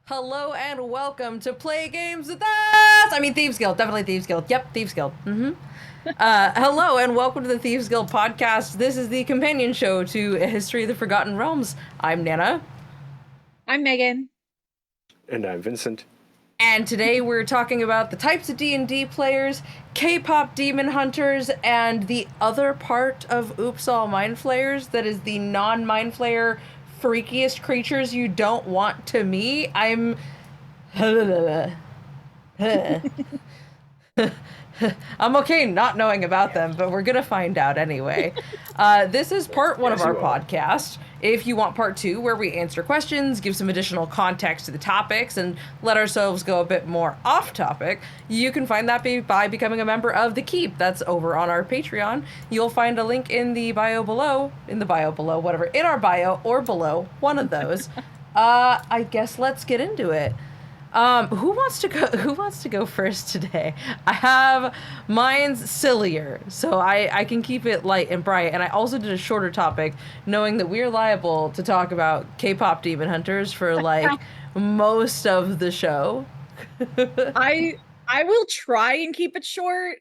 Hello and welcome to Play Games with Us! Thieves Guild. Definitely Thieves Guild. Yep, Thieves Guild. Hello and welcome to the Thieves Guild podcast. This is the companion show to A History of the Forgotten Realms. I'm Nana. I'm Megan. And I'm Vincent. And today we're talking about the types of D&D players, K-pop demon hunters, and the other part of Oops All Mind Flayers that is the non-mind flayer freakiest creatures you don't want to meet. I'm okay not knowing about them, but we're gonna find out anyway. This is part one of our podcast. If you want part two, where we answer questions, give some additional context to the topics, and let ourselves go a bit more off topic, you can find that by becoming a member of The Keep. That's over on our Patreon. You'll find a link in the bio below, whatever, in our bio or below, one of those. I guess let's get into it. Who wants to go first today? I have mine's sillier, so I can keep it light and bright, and I also did a shorter topic, knowing that we're liable to talk about K-pop demon hunters for like most of the show. I will try and keep it short,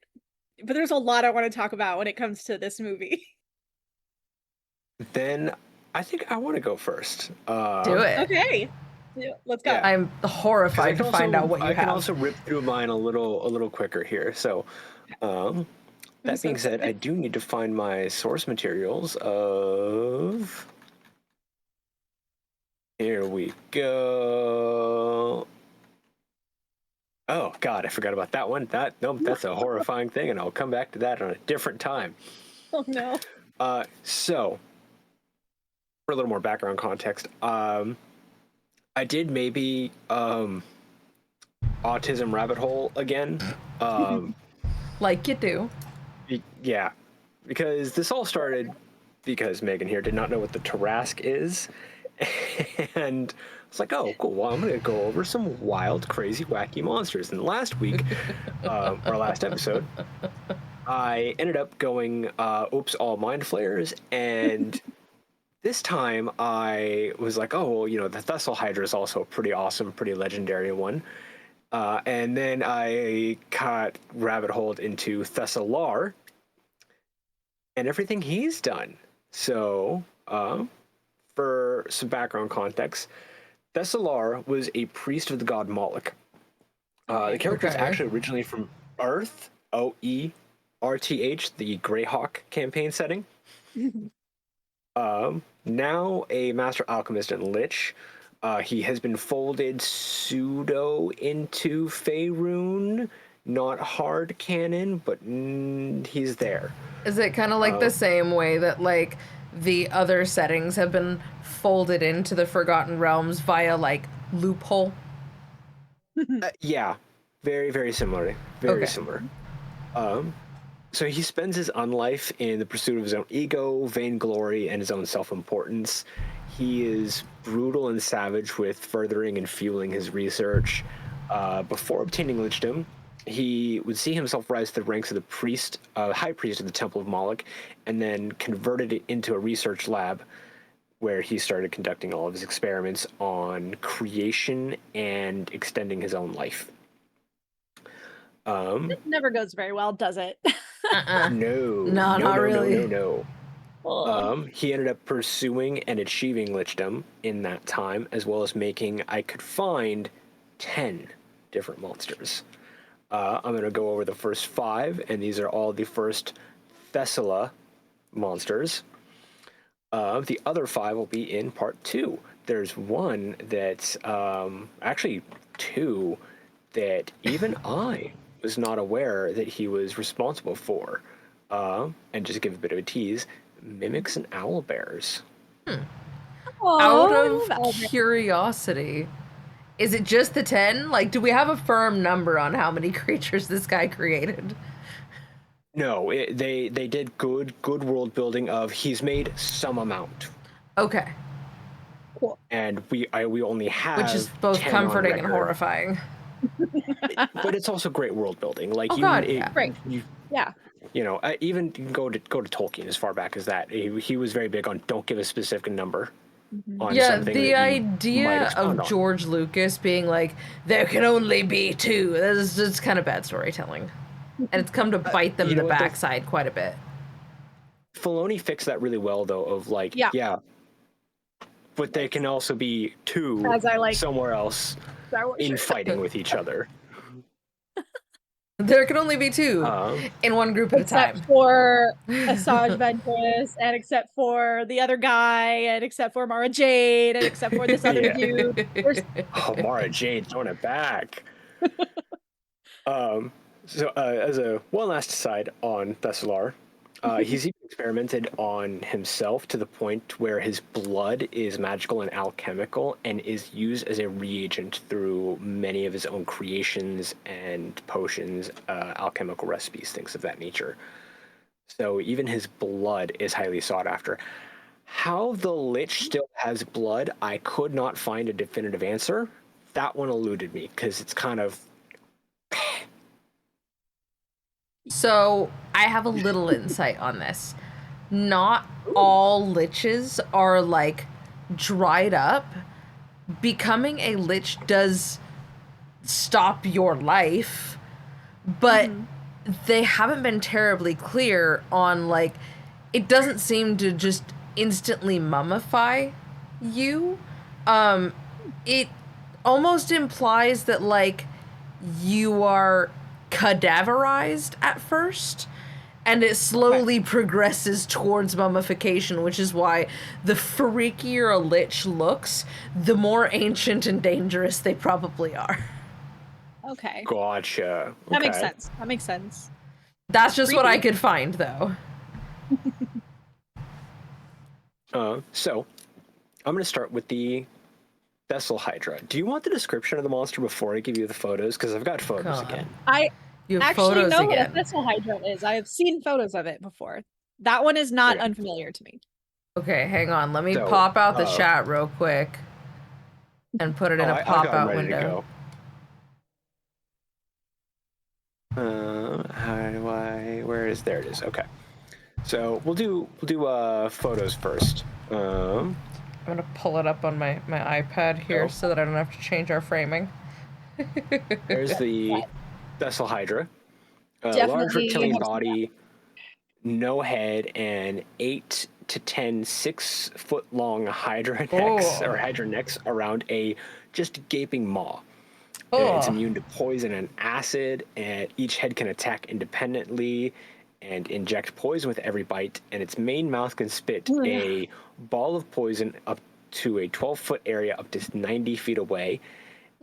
but there's a lot I want to talk about when it comes to this movie. Then I think I want to go first. Do it. Okay. Let's go. Yeah. I'm horrified to find out what you have. I can also rip through mine a little quicker here. So, that being said, I do need to find my source materials of... Here we go. Oh, God, I forgot about that one. Nope, that's a horrifying thing, and I'll come back to that on a different time. Oh, no. So, for a little more background context, I did maybe autism rabbit hole again. Like you do. Yeah, because this all started because Megan here did not know what the Tarrasque is. And it's like, oh, cool. Well, I'm going to go over some wild, crazy, wacky monsters. And last week, our last episode, I ended up going, oops, all mind flayers. And this time I was like, oh, well, the Thessal Hydra is also a pretty awesome, pretty legendary one. And then I got rabbit holed into Thessalar and everything he's done. So, for some background context, Thessalar was a priest of the god Moloch. The character is actually originally from Earth, Oerth, the Greyhawk campaign setting. Now a master alchemist and lich. He has been folded pseudo into Faerun, not hard canon, but he's there. Is it kind of like the same way that like the other settings have been folded into the Forgotten Realms via like loophole? Yeah, very, very similar. Very similar. So he spends his unlife in the pursuit of his own ego, vainglory, and his own self-importance. He is brutal and savage with furthering and fueling his research. Before obtaining lichdom, he would see himself rise to the ranks of the high priest of the Temple of Moloch, and then converted it into a research lab where he started conducting all of his experiments on creation and extending his own life. It never goes very well, does it? No, not really. No. He ended up pursuing and achieving lichdom in that time, as well as making, I could find, 10 different monsters. I'm going to go over the first 5, and these are all the first Thessalar monsters. The other 5 will be in part 2. There's one that's, actually 2, that even I was not aware that he was responsible for. And just to give a bit of a tease, mimics and owlbears. Out of curiosity, is it just the 10? Like, do we have a firm number on how many creatures this guy created? No, they did good world building of he's made some amount. Okay. Cool. And we only have, which is both comforting and horrifying. But it's also great world building. Like right. Yeah. Even you can go to Tolkien as far back as that. He was very big on don't give a specific number. Mhm. on Yeah, something the that we might idea expound of on. George Lucas being like, there can only be two, that's just kind of bad storytelling. And it's come to bite them you in know the what, though? backside quite a bit. Filoni fixed that really well, though, of like, Yeah. yeah, but they can also be two As I like somewhere else Star Wars in shirt. fighting with each other. There can only be two in one group at a Except time. for Asajj Ventress, and except for the other guy, and except for Mara Jade, and except for this other Yeah. dude. There's Oh, Mara Jade throwing it back. So as a one last aside on Thessalar, he's even experimented on himself to the point where his blood is magical and alchemical and is used as a reagent through many of his own creations and potions, alchemical recipes, things of that nature. So even his blood is highly sought after. How the Lich still has blood, I could not find a definitive answer. That one eluded me because it's kind of. So I have a little insight on this. Not all liches are like dried up. Becoming a lich does stop your life, but they haven't been terribly clear on like it doesn't seem to just instantly mummify you. It almost implies that like you are cadaverized at first and it slowly progresses towards mummification, which is why the freakier a lich looks, the more ancient and dangerous they probably are. okay. Gotcha. That makes Okay. sense. That makes sense. That's just what I Creepy. could find, though. So, I'm going to start with the Thessal Hydra. Do you want the description of the monster before I give you the photos? Because I've got photos God. again. I You have actually photos know what a again. Thessal Hydra is. I have seen photos of it before. That one is not Okay. unfamiliar to me. Okay, hang on. Let me So, pop out the chat real quick and put it in a I got 'em pop-out ready window. to go. How do I? Where is? There it is. Okay. So we'll do photos first. I'm gonna pull it up on my iPad here so that I don't have to change our framing. There's the Thessal Hydra. Large Definitely reptilian have some- body, no head, and 8 to 10 6-foot-long Hydra necks or Hydra necks around a just gaping maw. It's immune to poison and acid, and each head can attack independently and inject poison with every bite, and its main mouth can spit a ball of poison up to a 12-foot area up to 90 feet away,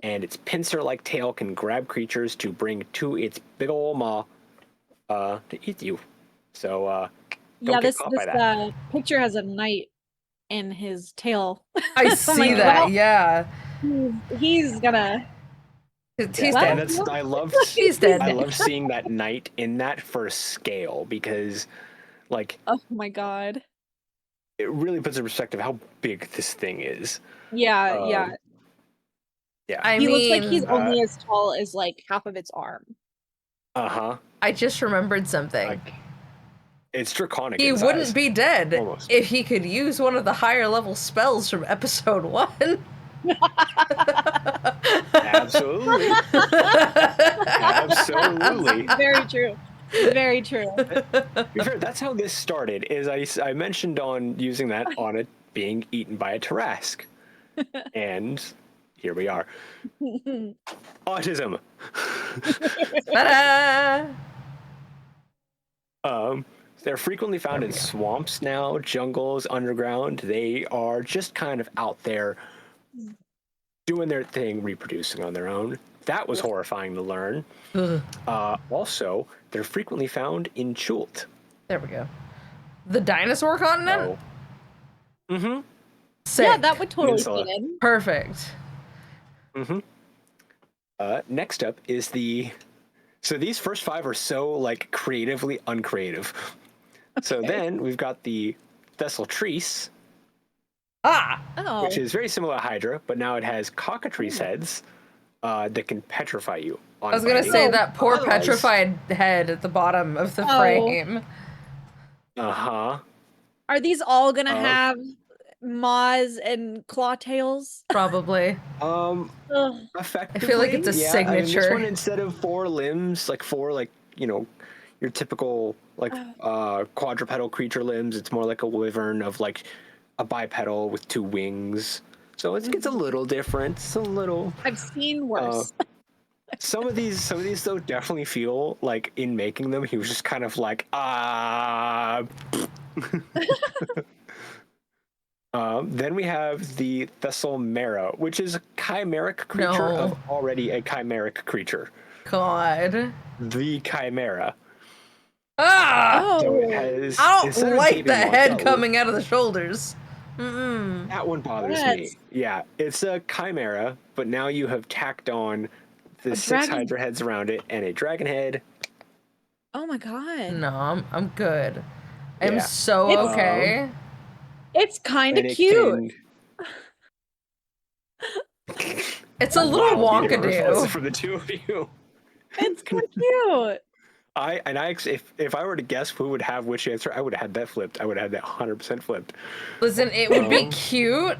and its pincer-like tail can grab creatures to bring to its big ol' maw to eat you. So, yeah, this picture has a knight in his tail. I see like, that, well, yeah. He's gonna. He's Well, dead. I love He's dead. I love seeing that knight in that for scale because, like, Oh my god. it really puts in perspective how big this thing is. Yeah, yeah. Yeah. He looks like he's only as tall as like half of its arm. I just remembered something. It's draconic. He in wouldn't size. be dead Almost. if he could use one of the higher level spells from episode 1. Absolutely. Absolutely. Very true. Very true. That's how this started. Is I mentioned on using that on it being eaten by a Tarask, and here we are. Autism. Ta-da! They're frequently found in swamps now, jungles, underground. They are just kind of out there doing their thing, reproducing on their own. That was horrifying to learn. Also, they're frequently found in Chult. There we go. The dinosaur continent? Sick. Yeah, that would totally Peninsula. fit in. Perfect. Next up is so these first 5 are so like creatively uncreative. So then we've got the Thessaltrees, which is very similar to Hydra, but now it has cockatrice heads that can petrify you. I was gonna say that poor petrified head at the bottom of the frame. Uh-huh. Are these all gonna have maws and claw tails. Probably. Ugh. Effectively, I feel like it's a yeah. I mean, this one, signature. instead of 4 limbs, like 4, like, you know, your typical, like, quadrupedal creature limbs, it's more like a wyvern of, like, a bipedal with 2 wings. So it gets a little different. It's a little... I've seen worse. Some of these though definitely feel like in making them he was just kind of like then we have the Thessalmera, which is a chimeric creature of already a chimeric creature. God. The Chimera. Ah! So it Oh, has, I instead don't of like the gaping mouth, head coming out of the shoulders. Mm-mm. that one bothers me. That's- Yeah, it's a Chimera, but now you have tacked on the A 6 dragon. Hydra heads around it and a dragon head. oh my god. No, I'm good. I'm Yeah. so It's- okay. It's kind of And it cute. It's a little Wildly different responses wonkadoo. from the 2 of you. It's so cute. If I were to guess who would have which answer, I would have had that flipped. I would have had that 100% flipped. Listen, it would be cute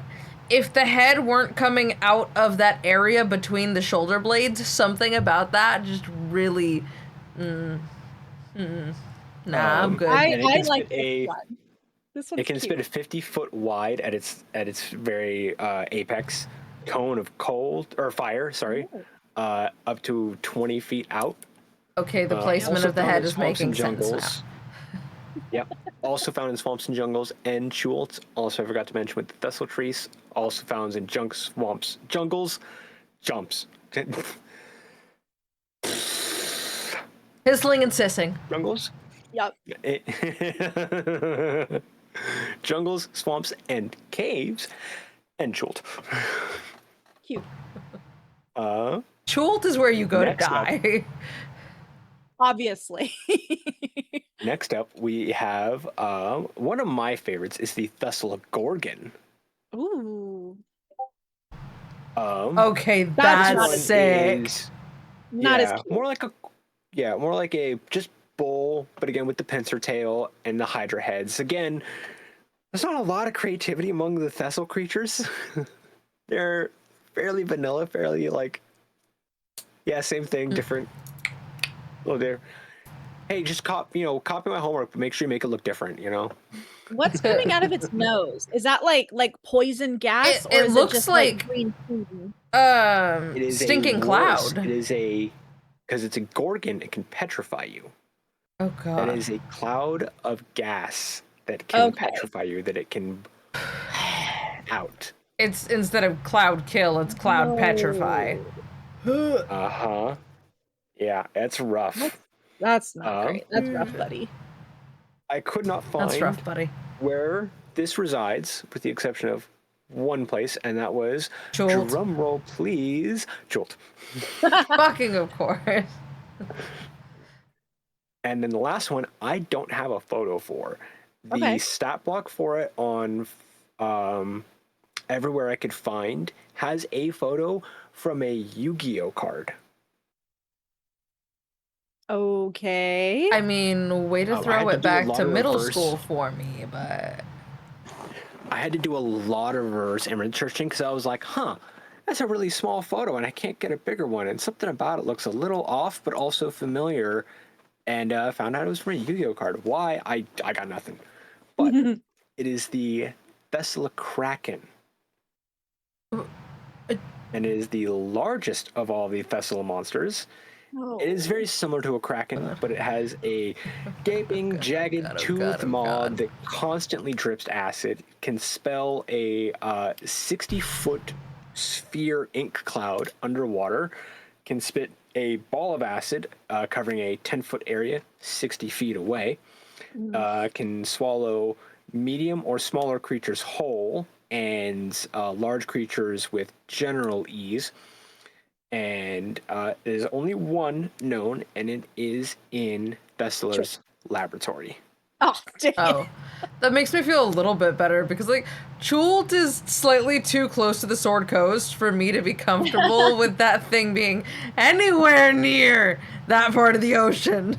if the head weren't coming out of that area between the shoulder blades. Something about that just really... Nah, I'm good. I And it can like spit a- this one. This one's It can cute. spit a 50-foot wide at its very apex cone of cold or fire. Sorry, up to 20 feet out. Okay, the placement Also of the found head in is swamps and making sense now. jungles. Yep. Also found in swamps and jungles and chult. Also, I forgot to mention with the Thessalar also found in swamps, jungles, jumps. Hissling and sissing. Jungles? Yep. Jungles, swamps, and caves, and chult. Cute. Chult is where you go to Next up. die. Obviously. Next up, we have one of my favorites is the Thessalar Gorgon. Ooh. Okay, That's that's not sick. Not as yeah, cute. more like a just bull, but again with the pincer tail and the Hydra heads. Again, there's not a lot of creativity among the Thessal creatures. They're fairly vanilla, fairly like, yeah, same thing, different. Oh, there. Hey, just copy my homework, but make sure you make it look different. What's coming out of its nose? Is that like poison gas, or It is looks it just like- green food? It is Stinking a cloud. It is because it's a Gorgon. It can petrify you. Oh god. That is a cloud of gas that can Okay. petrify you. That it can out. It's instead of cloud kill, it's cloud No. petrify. Yeah, it's rough. That's not great. That's rough, buddy. I could not find That's rough, buddy. where this resides, with the exception of one place, and that was Jolt. drum roll, please, Jolt. Fucking of course. And then the last one, I don't have a photo for. The Okay. stat block for it on everywhere I could find has a photo from a Yu-Gi-Oh card. Okay. I mean, way to I throw had to it do a back lot to of middle reverse. school for me, but I had to do a lot of reverse image searching because I was like, that's a really small photo and I can't get a bigger one. And something about it looks a little off, but also familiar. And found out it was from a Yu-Gi-Oh card. Why? I got nothing. But it is the Thessalar Kraken. And it is the largest of all the Thessalar monsters. Oh. It is very similar to a kraken, but it has a gaping, jagged, God, toothed maw God. that constantly drips acid, can spell a 60-foot sphere ink cloud underwater, can spit a ball of acid covering a 10-foot area 60 feet away, can swallow medium or smaller creatures whole, and large creatures with general ease. And there's only one known, and it is in Thessalar's laboratory. Oh, dang oh, it. that makes me feel a little bit better because like Chult is slightly too close to the Sword Coast for me to be comfortable with that thing being anywhere near that part of the ocean.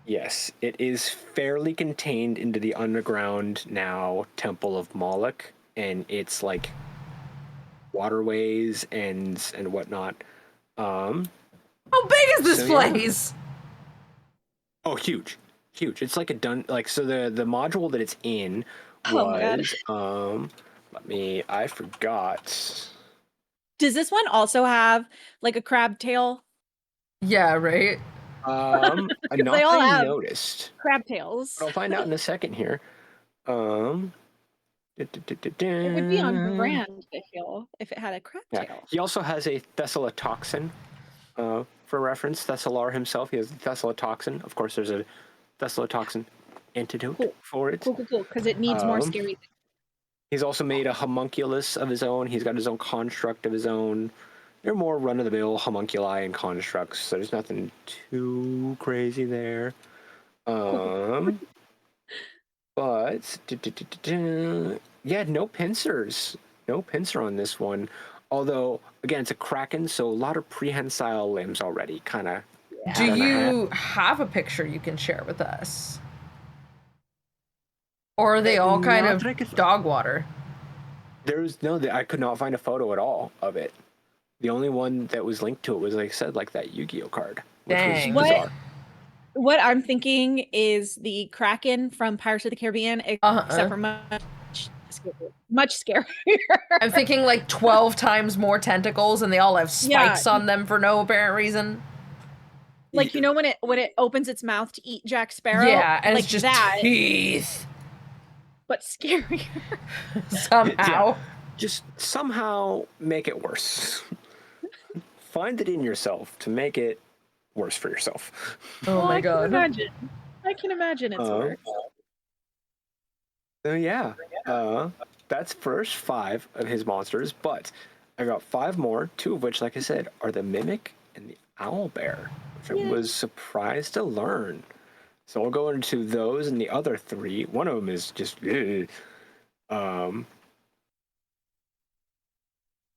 Yes, it is fairly contained into the underground now Temple of Moloch, and its like waterways and whatnot. How big is this place? Oh, huge. It's like so the module that it's in was I forgot. Does this one also have like a crab tail? Yeah, right. Not they all that I have noticed. Crab tails. But I'll find out in a second here. It would be on brand, I feel, if it had a crab tail. He also has a Thessalar toxin. For reference, Thessalar himself, he has the Thessalar toxin. Of course, there's a Thessalar toxin antidote for it. Cool, because it needs more scary things. He's also made a homunculus of his own. He's got his own construct of his own. They're more run-of-the-mill homunculi and constructs, so there's nothing too crazy there. But yeah, no pincers. No pincer on this one. Although, again, it's a Kraken, so a lot of prehensile limbs already, kind of. Do you have a picture you can share with us? Or are they all kind of dog water? I could not find a photo at all of it. The only one that was linked to it was, like I said, like that Yu-Gi-Oh card. Which Dang. was bizarre. What I'm thinking is the Kraken from Pirates of the Caribbean, except for much scarier. I'm thinking like 12 times more tentacles, and they all have spikes on them for no apparent reason. Like, you know when it opens its mouth to eat Jack Sparrow? Yeah, and like it's just that, teeth. But scarier. Somehow. Yeah. Just somehow make it worse. Find it in yourself to make it worse for yourself. Oh my god. I can imagine it's worse. So yeah, that's first 5 of his monsters, but I got 5 more, 2 of which, like I said, are the Mimic and the Owlbear, which I was surprised to learn. So we'll go into those and the other 3. One of them is just, yeah.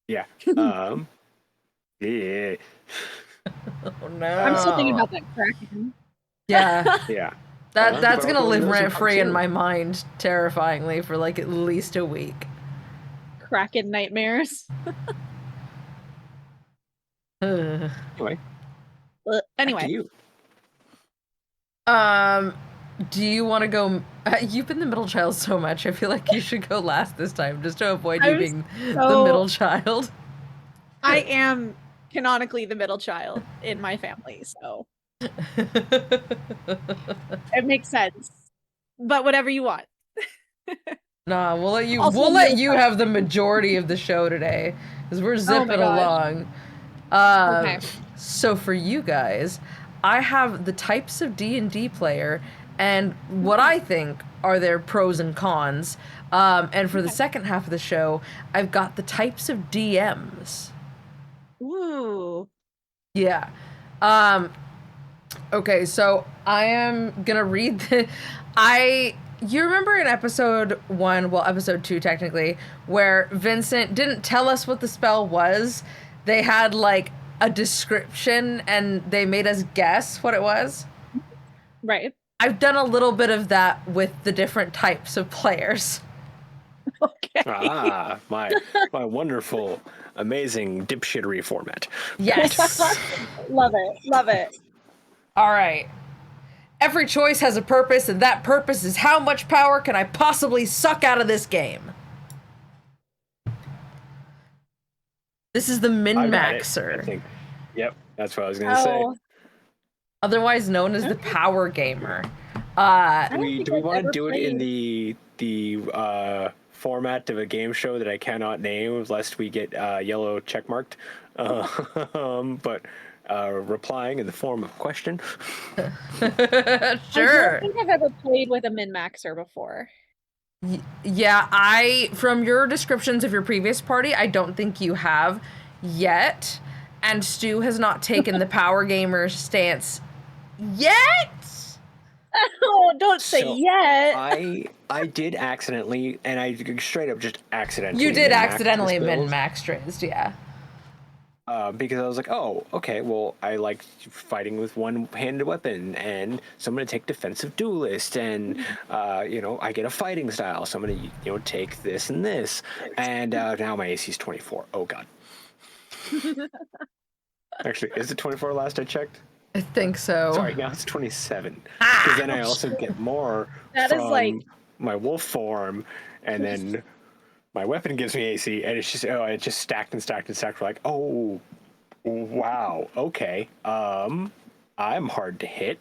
Yeah. Oh no. I'm still thinking about that Kraken. Yeah. Yeah. That's gonna live rent free in my mind, terrifyingly, for like at least a week. Kraken nightmares. Anyway. Anyway. You. Do you want to go? You've been the middle child so much. I feel like you should go last this time, just to avoid you being the middle child. I am canonically the middle child in my family, so it makes sense. But whatever you want. Nah, we'll let you have the majority of the show today, because we're zipping along. Okay. So for you guys, I have the types of D&D player and what I think are their pros and cons. And for the second half of the show, I've got the types of DMs. Ooh. Yeah. Okay, so I am gonna read you remember in episode 1, well, episode 2 technically, where Vincent didn't tell us what the spell was. They had like a description and they made us guess what it was. Right. I've done a little bit of that with the different types of players. Okay. My wonderful, amazing dipshittery format. Yes. Love it. All right. Every choice has a purpose, and that purpose is how much power can I possibly suck out of this game? This is the min-maxer. I think. Yep, that's what I was going to say. Otherwise known as the power gamer. Do we want to do it in the format of a game show that I cannot name, lest we get yellow checkmarked? But replying in the form of question. Sure. I don't think I've ever played with a min-maxer before. Yeah, from your descriptions of your previous party, I don't think you have yet. And Stu has not taken the power gamer stance yet. Oh, don't say yet. I did accidentally, and I straight up just accidentally. You did accidentally min-maxed, yeah. Because I was like, oh, okay, well, I like fighting with one-handed weapon, and so I'm going to take defensive duelist, and, I get a fighting style, so I'm going to, take this and this, and now my AC is 24. Oh, God. Actually, is it 24 last I checked? I think so. Sorry, now it's 27. Because then I also get more from my wolf form, and then my weapon gives me AC, and it's just stacked and stacked and stacked. We're like, oh, wow, okay. I'm hard to hit.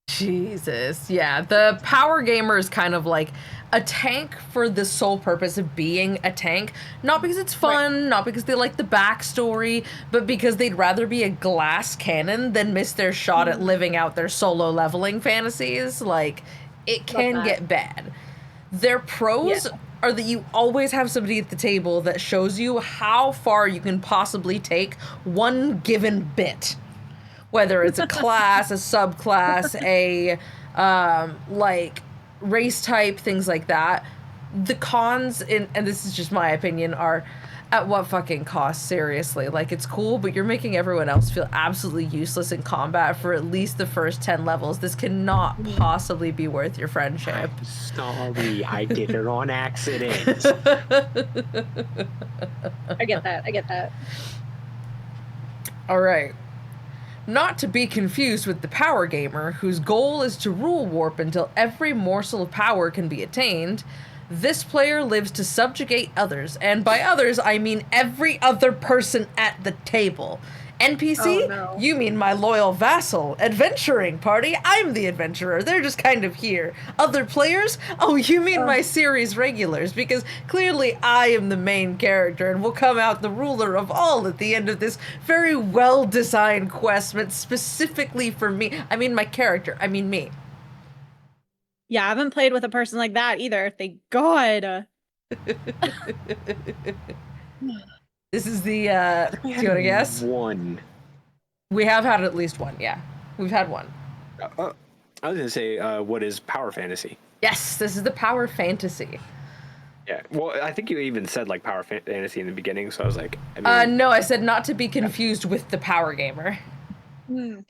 Jesus. Yeah, the power gamer is kind of like a tank for the sole purpose of being a tank. Not because it's fun, not because they like the backstory, but because they'd rather be a glass cannon than miss their shot at living out their solo leveling fantasies. Like, it can get bad. Their pros are that you always have somebody at the table that shows you how far you can possibly take one given bit. Whether it's a class, a subclass, a race type, things like that. The cons, and this is just my opinion, are at what fucking cost, seriously. Like, it's cool, but you're making everyone else feel absolutely useless in combat for at least the first 10 levels. This cannot possibly be worth your friendship. I'm sorry, I did it on accident. I get that. All right. Not to be confused with the power gamer, whose goal is to rule warp until every morsel of power can be attained. This player lives to subjugate others, and by others, I mean every other person at the table. NPC? Oh, no. You mean my loyal vassal. Adventuring party? I'm the adventurer. They're just kind of here. Other players? Oh, you mean my series regulars, because clearly I am the main character and will come out the ruler of all at the end of this very well-designed quest meant specifically for me. I mean my character. I mean me. Yeah, I haven't played with a person like that either. Thank God. This is the, do you want to guess? One. We have had at least one, yeah. We've had one. I was going to say, what is power fantasy? Yes, this is the power fantasy. Yeah, well, I think you even said, like, power fantasy in the beginning, so I was like... No, I said not to be confused with the power gamer.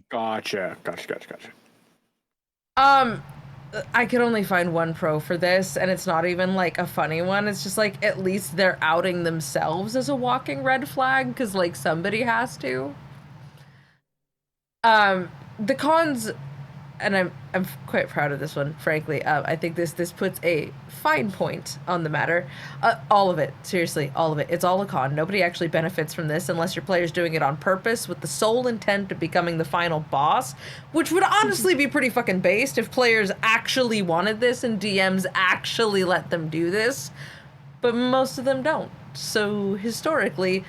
Gotcha. I could only find one pro for this, and it's not even, like, a funny one. It's just, like, at least they're outing themselves as a walking red flag, because, like, somebody has to. The cons, and I'm quite proud of this one, frankly. I think this puts a fine point on the matter. All of it, seriously, all of it. It's all a con. Nobody actually benefits from this unless your player's doing it on purpose with the sole intent of becoming the final boss, which would honestly be pretty fucking based if players actually wanted this and DMs actually let them do this, but most of them don't. So historically,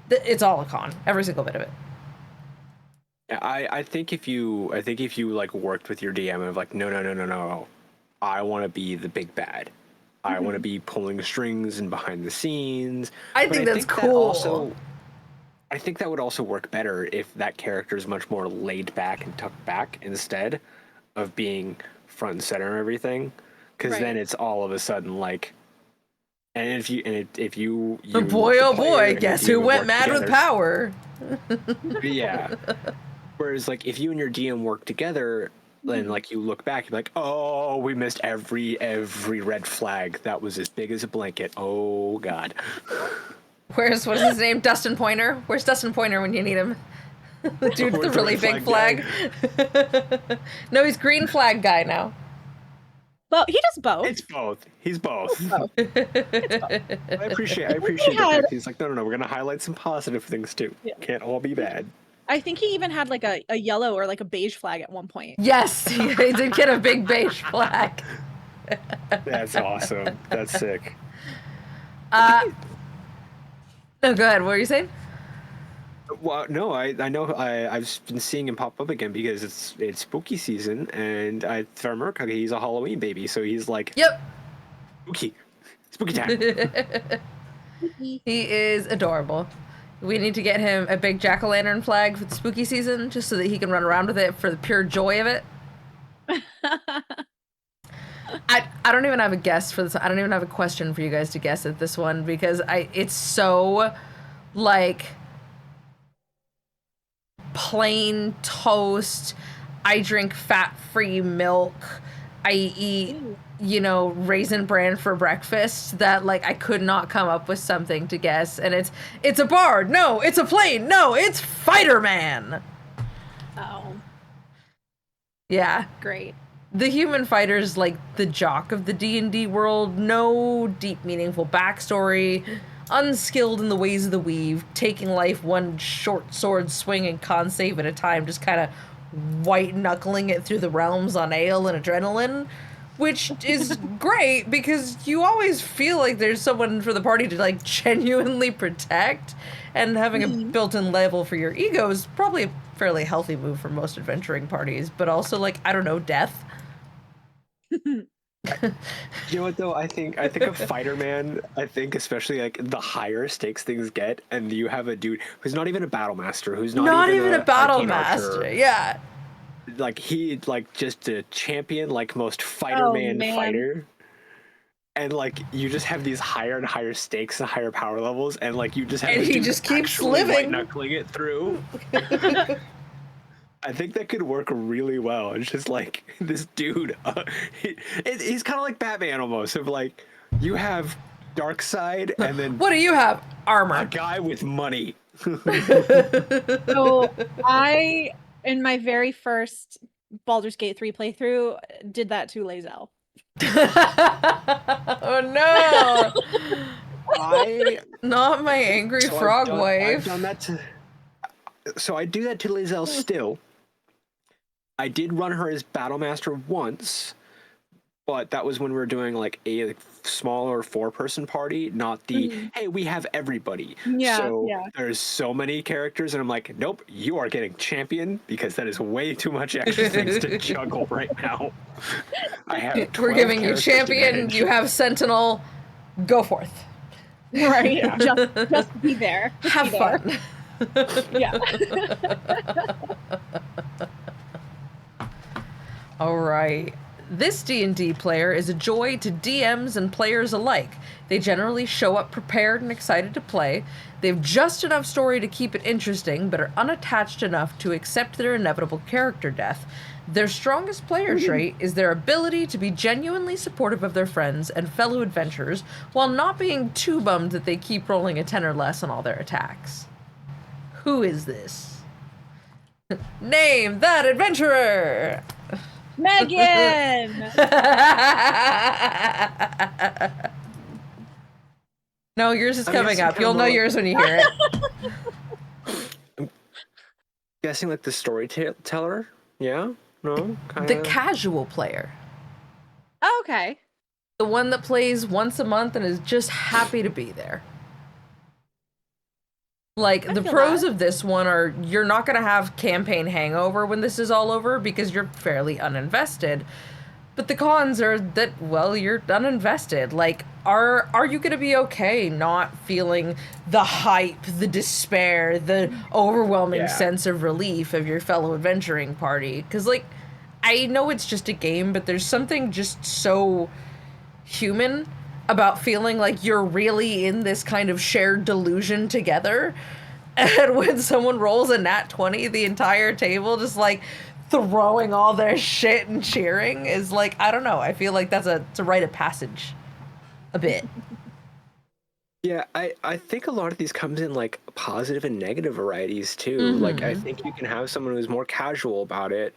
it's all a con, every single bit of it. I think if you like worked with your DM of like, no, I want to be the big bad. I want to be pulling strings and behind the scenes. I think that's cool. I think that would also work better if that character is much more laid back and tucked back instead of being front and center and everything. Because then it's all of a sudden like, and if you boy, oh boy, guess who went mad with power? Yeah. Whereas, like, if you and your DM work together, then, like, you look back, you're like, oh, we missed every red flag that was as big as a blanket. Oh, God. What is his name? Dustin Pointer? Where's Dustin Pointer when you need him? The dude with the really big flag. No, he's green flag guy now. Well, he does both. It's both. He's both. I appreciate the fact he's like, no, we're going to highlight some positive things, too. Yeah. Can't all be bad. I think he even had like a yellow or like a beige flag at one point. Yes, he did get a big beige flag. That's awesome. That's sick. No, go ahead. What were you saying? Well, no, I know I've been seeing him pop up again because it's spooky season, and if I remember correctly, he's a Halloween baby, so he's like, yep, spooky time. He is adorable. We need to get him a big jack-o'-lantern flag for the spooky season, just so that he can run around with it for the pure joy of it. I don't even have a guess for this. I don't even have a question for you guys to guess at this one, because it's so, like, plain toast. I drink fat-free milk. I eat, Raisin Bran for breakfast. That, like, I could not come up with something to guess. And it's a bard. No, it's a plane. No, it's Fighter-Man. Oh. Yeah. Great. The human fighter's like the jock of the D&D world. No deep, meaningful backstory. Unskilled in the ways of the weave. Taking life one short sword swing and con save at a time. Just kind of white-knuckling it through the realms on ale and adrenaline. Which is great because you always feel like there's someone for the party to, like, genuinely protect. And having a built-in level for your ego is probably a fairly healthy move for most adventuring parties. But also, like, I don't know, death. You know what though? I think of Fighter-Man. I think especially like the higher stakes things get, and you have a dude who's not even a battle master, who's not even a battle arcane master. archer. Yeah, Like he like just a champion, like most Fighter-Man fighter. And like you just have these higher and higher stakes and higher power levels, and like you just have and this he dude just keeps actually living, white-knuckling it through. I think that could work really well. It's just like this dude. He's kind of like Batman almost. Of like, you have dark side, and then what do you have? Armor. a guy with money. So I, in my very first Baldur's Gate 3 playthrough, did that to Lae'zel. Oh no! Not my angry frog wife. I've done that so I do that to Lae'zel still. I did run her as Battlemaster once, but that was when we were doing like a smaller 4-person party, not the hey, we have everybody. So there's so many characters, and I'm like, nope, you are getting champion because that is way too much extra things to juggle right now. I have. We're giving you champion. You have sentinel. Go forth. Right. Yeah. Just be there. Have fun. Yeah. All right. This D&D player is a joy to DMs and players alike. They generally show up prepared and excited to play. They've just enough story to keep it interesting, but are unattached enough to accept their inevitable character death. Their strongest player trait is their ability to be genuinely supportive of their friends and fellow adventurers, while not being too bummed that they keep rolling a 10 or less on all their attacks. Who is this? Name that adventurer! Megan! No, yours is coming up. You'll know yours when you hear it. I'm guessing like the storyteller? Yeah? No? The casual player. Oh, okay. The one that plays once a month and is just happy to be there. Like, the pros of this one are you're not going to have campaign hangover when this is all over because you're fairly uninvested. But the cons are that, well, you're uninvested. Like, are you going to be okay not feeling the hype, the despair, the overwhelming sense of relief of your fellow adventuring party? Because, like, I know it's just a game, but there's something just so human about feeling like you're really in this kind of shared delusion together. And when someone rolls a nat 20, the entire table just like throwing all their shit and cheering is like, I don't know. I feel like it's a rite of passage a bit. Yeah, I think a lot of these comes in like positive and negative varieties too. Like I think you can have someone who's more casual about it,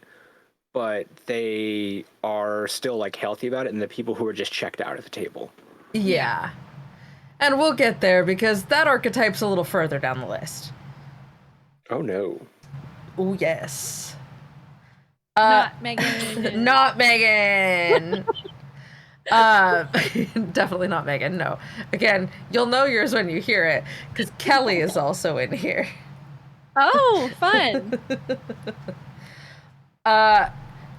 but they are still like healthy about it, and the people who are just checked out at the table. Yeah. And we'll get there because that archetype's a little further down the list. Oh no. Oh yes. Not Megan. Not Megan. Definitely not Megan, no. Again, you'll know yours when you hear it, because Kelly is also in here. Oh, fun.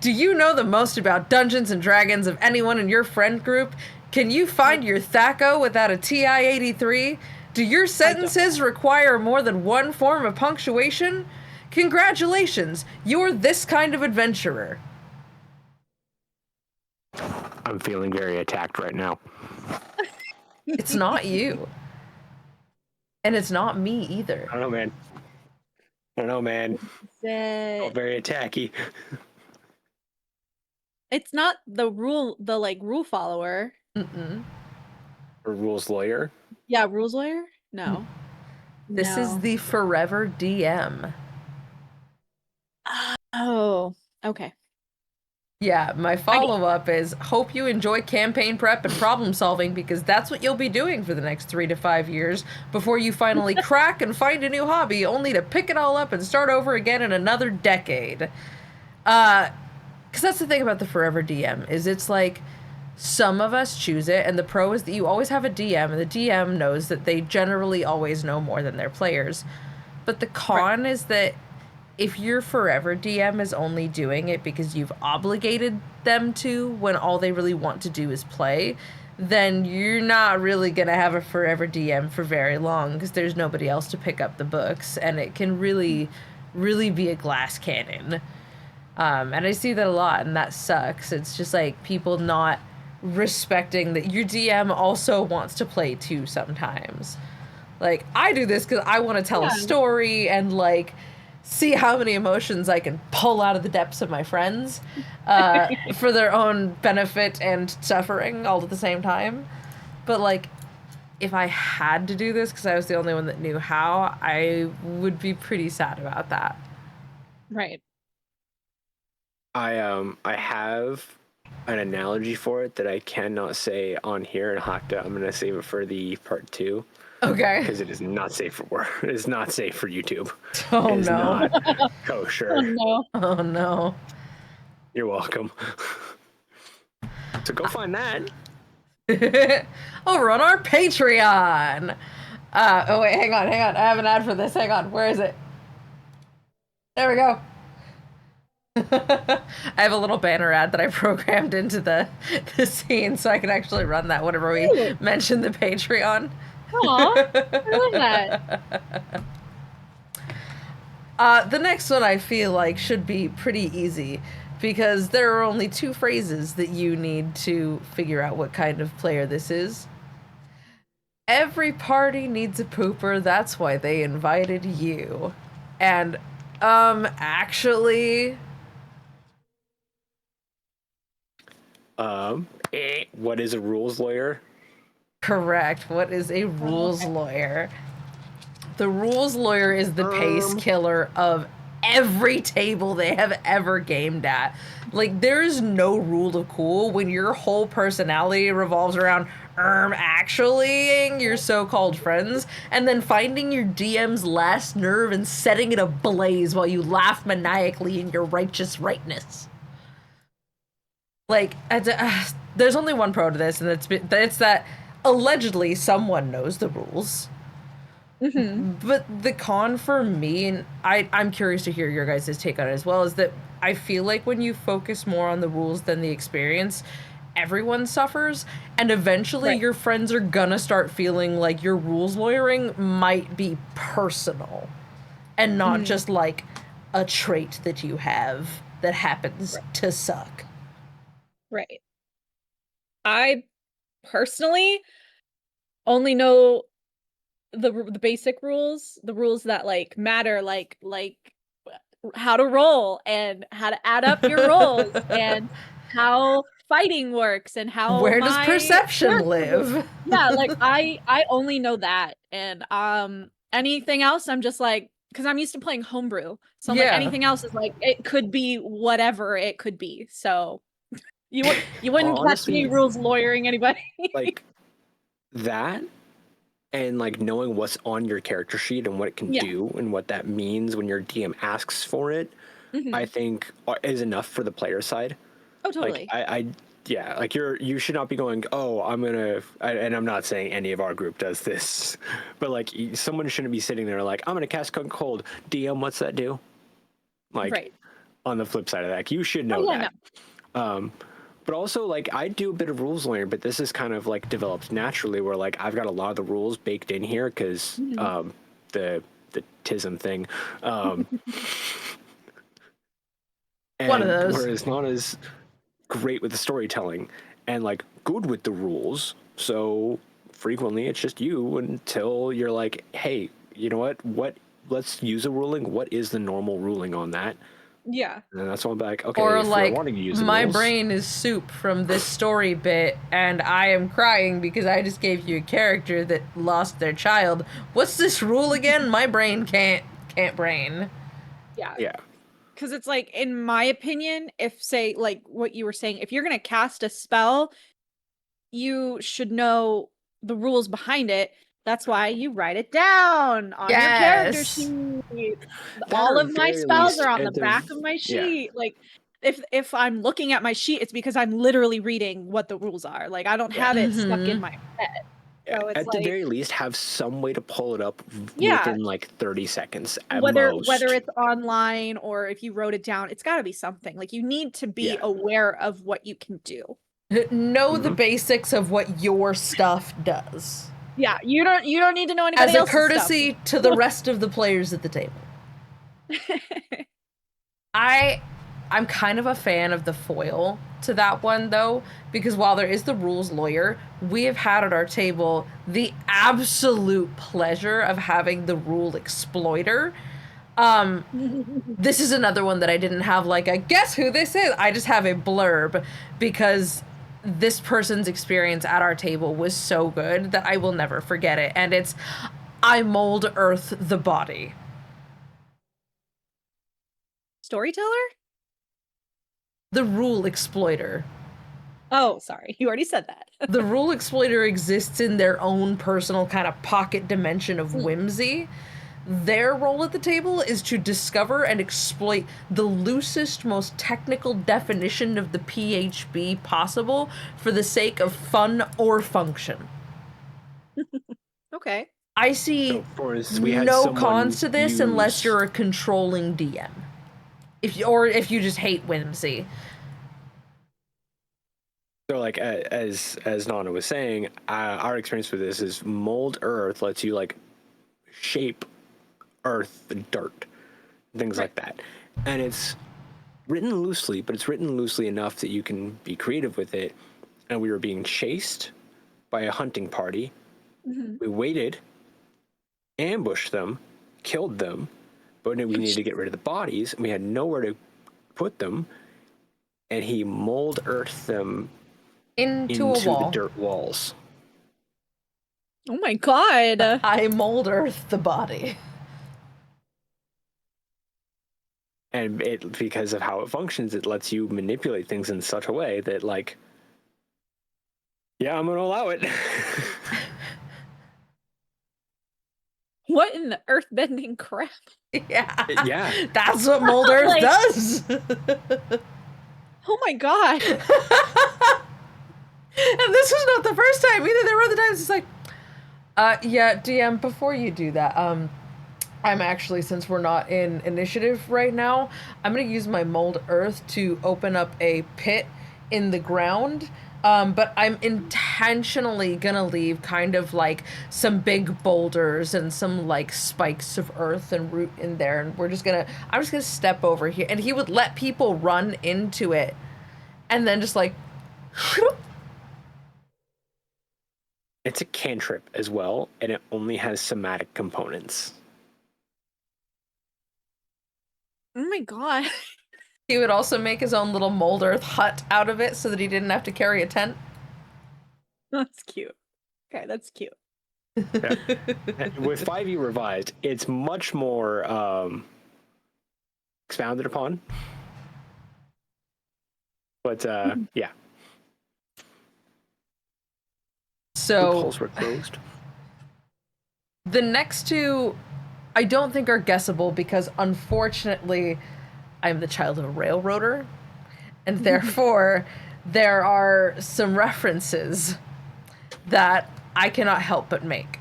Do you know the most about Dungeons and Dragons of anyone in your friend group? Can you find your THACO without a TI-83? Do your sentences require more than one form of punctuation? Congratulations, you're this kind of adventurer. I'm feeling very attacked right now. It's not you. And it's not me either. I don't know, man. I don't know, man. It, Very attacky. it's not the rule follower. Mm-mm. Or rules lawyer. Yeah, rules lawyer? No. This is No. the Forever DM. Oh, okay. Yeah, my follow-up is hope you enjoy campaign prep and problem solving because that's what you'll be doing for the next 3 to 5 years before you finally crack and find a new hobby only to pick it all up and start over again in another decade. Because that's the thing about the Forever DM is it's like some of us choose it, and the pro is that you always have a DM, and the DM knows that they generally always know more than their players. But the con is that if your Forever DM is only doing it because you've obligated them to when all they really want to do is play, then you're not really going to have a Forever DM for very long because there's nobody else to pick up the books, and it can really, really be a glass cannon. And I see that a lot, and that sucks. It's just like people not respecting that your DM also wants to play too sometimes. Like, I do this because I want to tell a story and, like, see how many emotions I can pull out of the depths of my friends for their own benefit and suffering all at the same time. But, like, if I had to do this because I was the only one that knew how, I would be pretty sad about that. Right. I have an analogy for it that I cannot say on here, and I'm gonna save it for the part 2. Okay. Because it is not safe for work. It is not safe for YouTube. Oh, it is no. not kosher. Oh, no. Oh, no. You're welcome. So go find that. Over on our Patreon. Oh, wait, hang on. I have an ad for this. Hang on. Where is it? There we go. I have a little banner ad that I programmed into the scene so I can actually run that whenever we mention the Patreon. Aw, I love that. The next one I feel like should be pretty easy because there are only 2 phrases that you need to figure out what kind of player this is. Every party needs a pooper, that's why they invited you. And, actually... What is a rules lawyer? Correct. What is a rules lawyer? The rules lawyer is the pace killer of every table they have ever gamed at. Like, there is no rule of cool when your whole personality revolves around actuallying your so-called friends and then finding your DM's last nerve and setting it ablaze while you laugh maniacally in your righteous rightness. Like, there's only one pro to this, and it's that allegedly someone knows the rules. Mm-hmm. But the con for me, and I'm curious to hear your guys' take on it as well, is that I feel like when you focus more on the rules than the experience, everyone suffers, and eventually your friends are gonna start feeling like your rules lawyering might be personal and not just like a trait that you have that happens to suck. Right. I personally only know the basic rules, the rules that like matter, like how to roll and how to add up your rolls and how fighting works and how Where does perception works. live? Yeah, like I only know that, and anything else I'm just like, because I'm used to playing homebrew, so I'm like anything else is like it could be whatever it could be. So you wouldn't catch me rules lawyering anybody. Like that, and like knowing what's on your character sheet and what it can do and what that means when your DM asks for it, I think is enough for the player side. Oh, totally. Like like you should not be going, oh, and I'm not saying any of our group does this, but like someone shouldn't be sitting there like, I'm gonna cast Cold Cold. DM, what's that do? Like on the flip side of that, you should know that. No. But also, like, I do a bit of rules lawyering, but this is kind of like developed naturally, where like I've got a lot of the rules baked in here because the TISM thing. One of those. Whereas not as great with the storytelling and like good with the rules. So frequently it's just you until you're like, hey, you know what let's use a ruling. What is the normal ruling on that? Yeah. And that's when I'm like, okay, Or if like, we're wanting to use the my rules, brain is soup from this story bit, and I am crying because I just gave you a character that lost their child. What's this rule again? My brain can't brain. Yeah. yeah, Because it's like, in my opinion, if, say, like what you were saying, if you're going to cast a spell, you should know the rules behind it. That's why you write it down on your character Yes. sheet. That All or of my very spells least are on at the back of my yeah. sheet. Like, if I'm looking at my sheet, it's because I'm literally reading what the rules are. Like, I don't Yeah. have it stuck in my head. Yeah, So it's at the like, very least, have some way to pull it up yeah, within like 30 seconds at whether most. it's online or if you wrote it down, it's got to be something. Like, you need to be Yeah. aware of what you can do. Know the basics of what your stuff does. Yeah, you don't need to know anybody As a else's courtesy stuff. to the rest of the players at the table. I'm kind of a fan of the foil to that one, though, because while there is the rules lawyer, we have had at our table the absolute pleasure of having the rule exploiter. This is another one that I didn't have like a guess who this is. I just have a blurb because this person's experience at our table was so good that I will never forget it. And it's I mold earth the body. Storyteller? The rule exploiter. Oh, sorry. You already said that. The rule exploiter exists in their own personal kind of pocket dimension of whimsy. Their role at the table is to discover and exploit the loosest, most technical definition of the PHB possible for the sake of fun or function. Okay. I see we had no someone cons to this unless use- you're a controlling DM. If you just hate whimsy. So, like, as Nana was saying, our experience with this is mold earth lets you like shape earth and dirt, things like that, and it's written loosely, but it's written loosely enough that you can be creative with it. And we were being chased by a hunting party. We waited, ambushed them, killed them, but we needed to get rid of the bodies, and we had nowhere to put them. And he mold earthed them Into a wall. the dirt walls. Oh my god. I mold earth the body. And it, because of how it functions, it lets you manipulate things in such a way that, like, yeah, I'm gonna allow it. What in the earth-bending crap? Yeah. Yeah. That's what mold earth Like- does. Oh my god. And this was not the first time either. There were other times it's like, yeah, DM, before you do that, I'm actually, since we're not in initiative right now, I'm gonna use my mold earth to open up a pit in the ground. But I'm intentionally gonna leave kind of like some big boulders and some like spikes of earth and root in there, and I'm just gonna step over here, and he would let people run into it, and then just like. It's a cantrip as well, and it only has somatic components. Oh my god. He would also make his own little mold earth hut out of it so that he didn't have to carry a tent. That's cute. Okay, that's cute. Yeah. With 5e revised, it's much more expounded upon. But yeah. So Loopholes were closed. the next two, I don't think are guessable because unfortunately, I'm the child of a railroader, and therefore there are some references that I cannot help but make.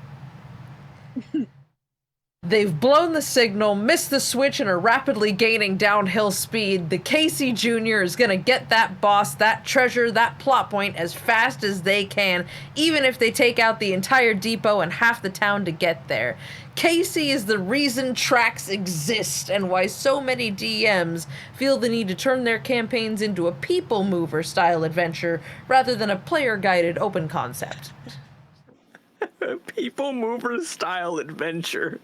They've blown the signal, missed the switch, and are rapidly gaining downhill speed. The Casey Jr. is gonna get that boss, that treasure, that plot point as fast as they can, even if they take out the entire depot and half the town to get there. Casey is the reason tracks exist and why so many DMs feel the need to turn their campaigns into a people mover style adventure rather than a player guided open concept. People mover style adventure.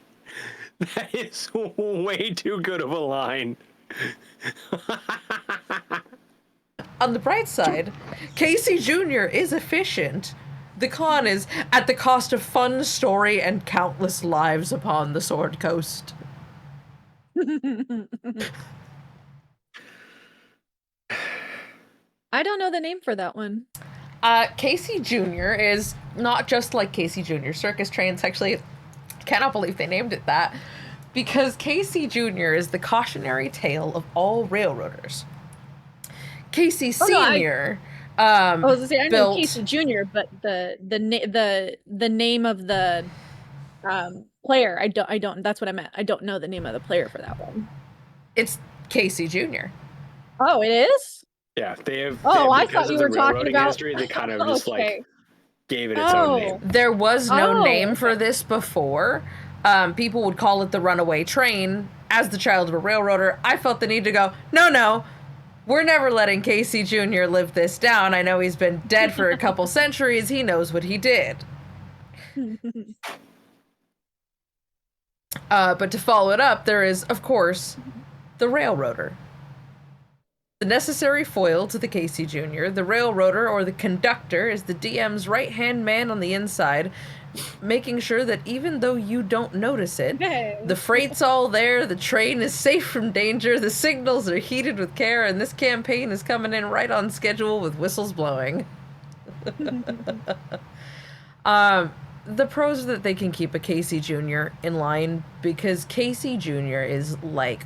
That is way too good of a line. On the bright side, Casey Jr. is efficient. The con is at the cost of fun story and countless lives upon the Sword Coast. I don't know the name for that one. Casey Jr. is not just like Casey Jr. Circus Trains. Actually, cannot believe they named it that. Because Casey Jr. is the cautionary tale of all railroaders. Casey Sr. I was gonna say I know built... Casey Jr., but the name of the player, I don't. That's what I meant. I don't know the name of the player for that one. It's Casey Jr. Oh, it is? Yeah, they have. I thought you were talking about history. They kind of just like gave it its own name. There was no name for this before. People would call it the runaway train. As the child of a railroader, I felt the need to go, no, we're never letting Casey Jr. live this down. I know he's been dead for a couple centuries. He knows what he did. But to follow it up, there is, of course, the railroader. The necessary foil to the Casey Jr., the railroader or the conductor is the DM's right-hand man on the inside, making sure that even though you don't notice it, the freight's all there, the train is safe from danger, the signals are heated with care, and this campaign is coming in right on schedule with whistles blowing. The pros are that they can keep a Casey Jr. in line, because Casey Jr. is like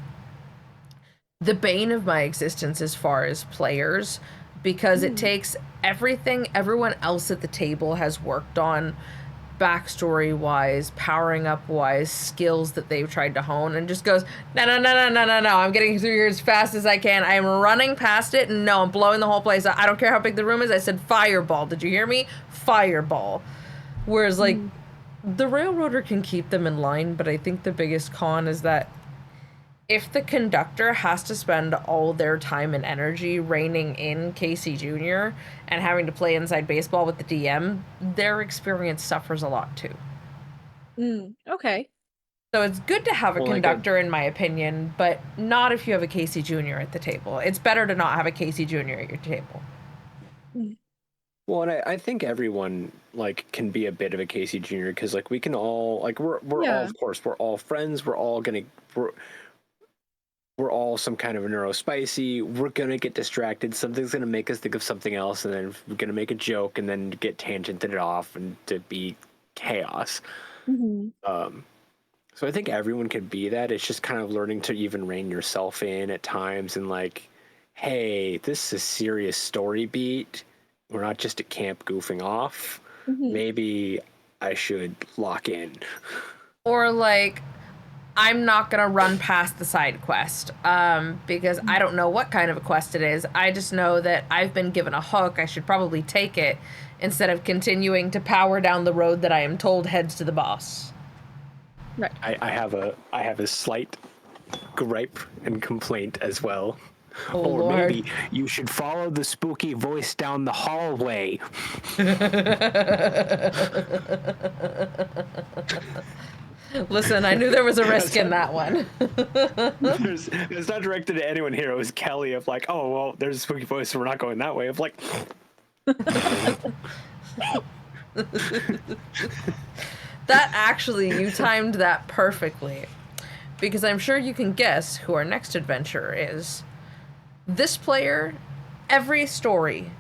the bane of my existence as far as players, because it takes everything everyone else at the table has worked on, backstory wise, powering up wise, skills that they've tried to hone, and just goes, no, I'm getting through here as fast as I can. I am running past it, and no, I'm blowing the whole place up. I don't care how big the room is. I said fireball. Did you hear me? Fireball. Whereas like the railroader can keep them in line, but I think the biggest con is that if the conductor has to spend all their time and energy reining in Casey Jr. and having to play inside baseball with the DM, their experience suffers a lot too. Okay. So it's good to have a conductor, in my opinion, but not if you have a Casey Jr. at the table. It's better to not have a Casey Jr. at your table. Well, and I think everyone like can be a bit of a Casey Jr. because like we can all like we're all, of course, we're all friends. We're all some kind of a neurospicy. We're gonna get distracted. Something's gonna make us think of something else, and then we're gonna make a joke, and then get tangented off, and to be chaos. So I think everyone can be that. It's just kind of learning to even rein yourself in at times, and like, hey, this is a serious story beat. We're not just at camp goofing off. Maybe I should lock in. Or like, I'm not going to run past the side quest because I don't know what kind of a quest it is. I just know that I've been given a hook. I should probably take it instead of continuing to power down the road that I am told heads to the boss. Right. I have a slight gripe and complaint as well. Oh, or Lord. Maybe you should follow the spooky voice down the hallway. Listen, I knew there was a risk in that one. It's not directed to anyone here. It was Kelly of like, oh, well, there's a spooky voice, so we're not going that way. Of like... That actually, you timed that perfectly. Because I'm sure you can guess who our next adventurer is. This player, every story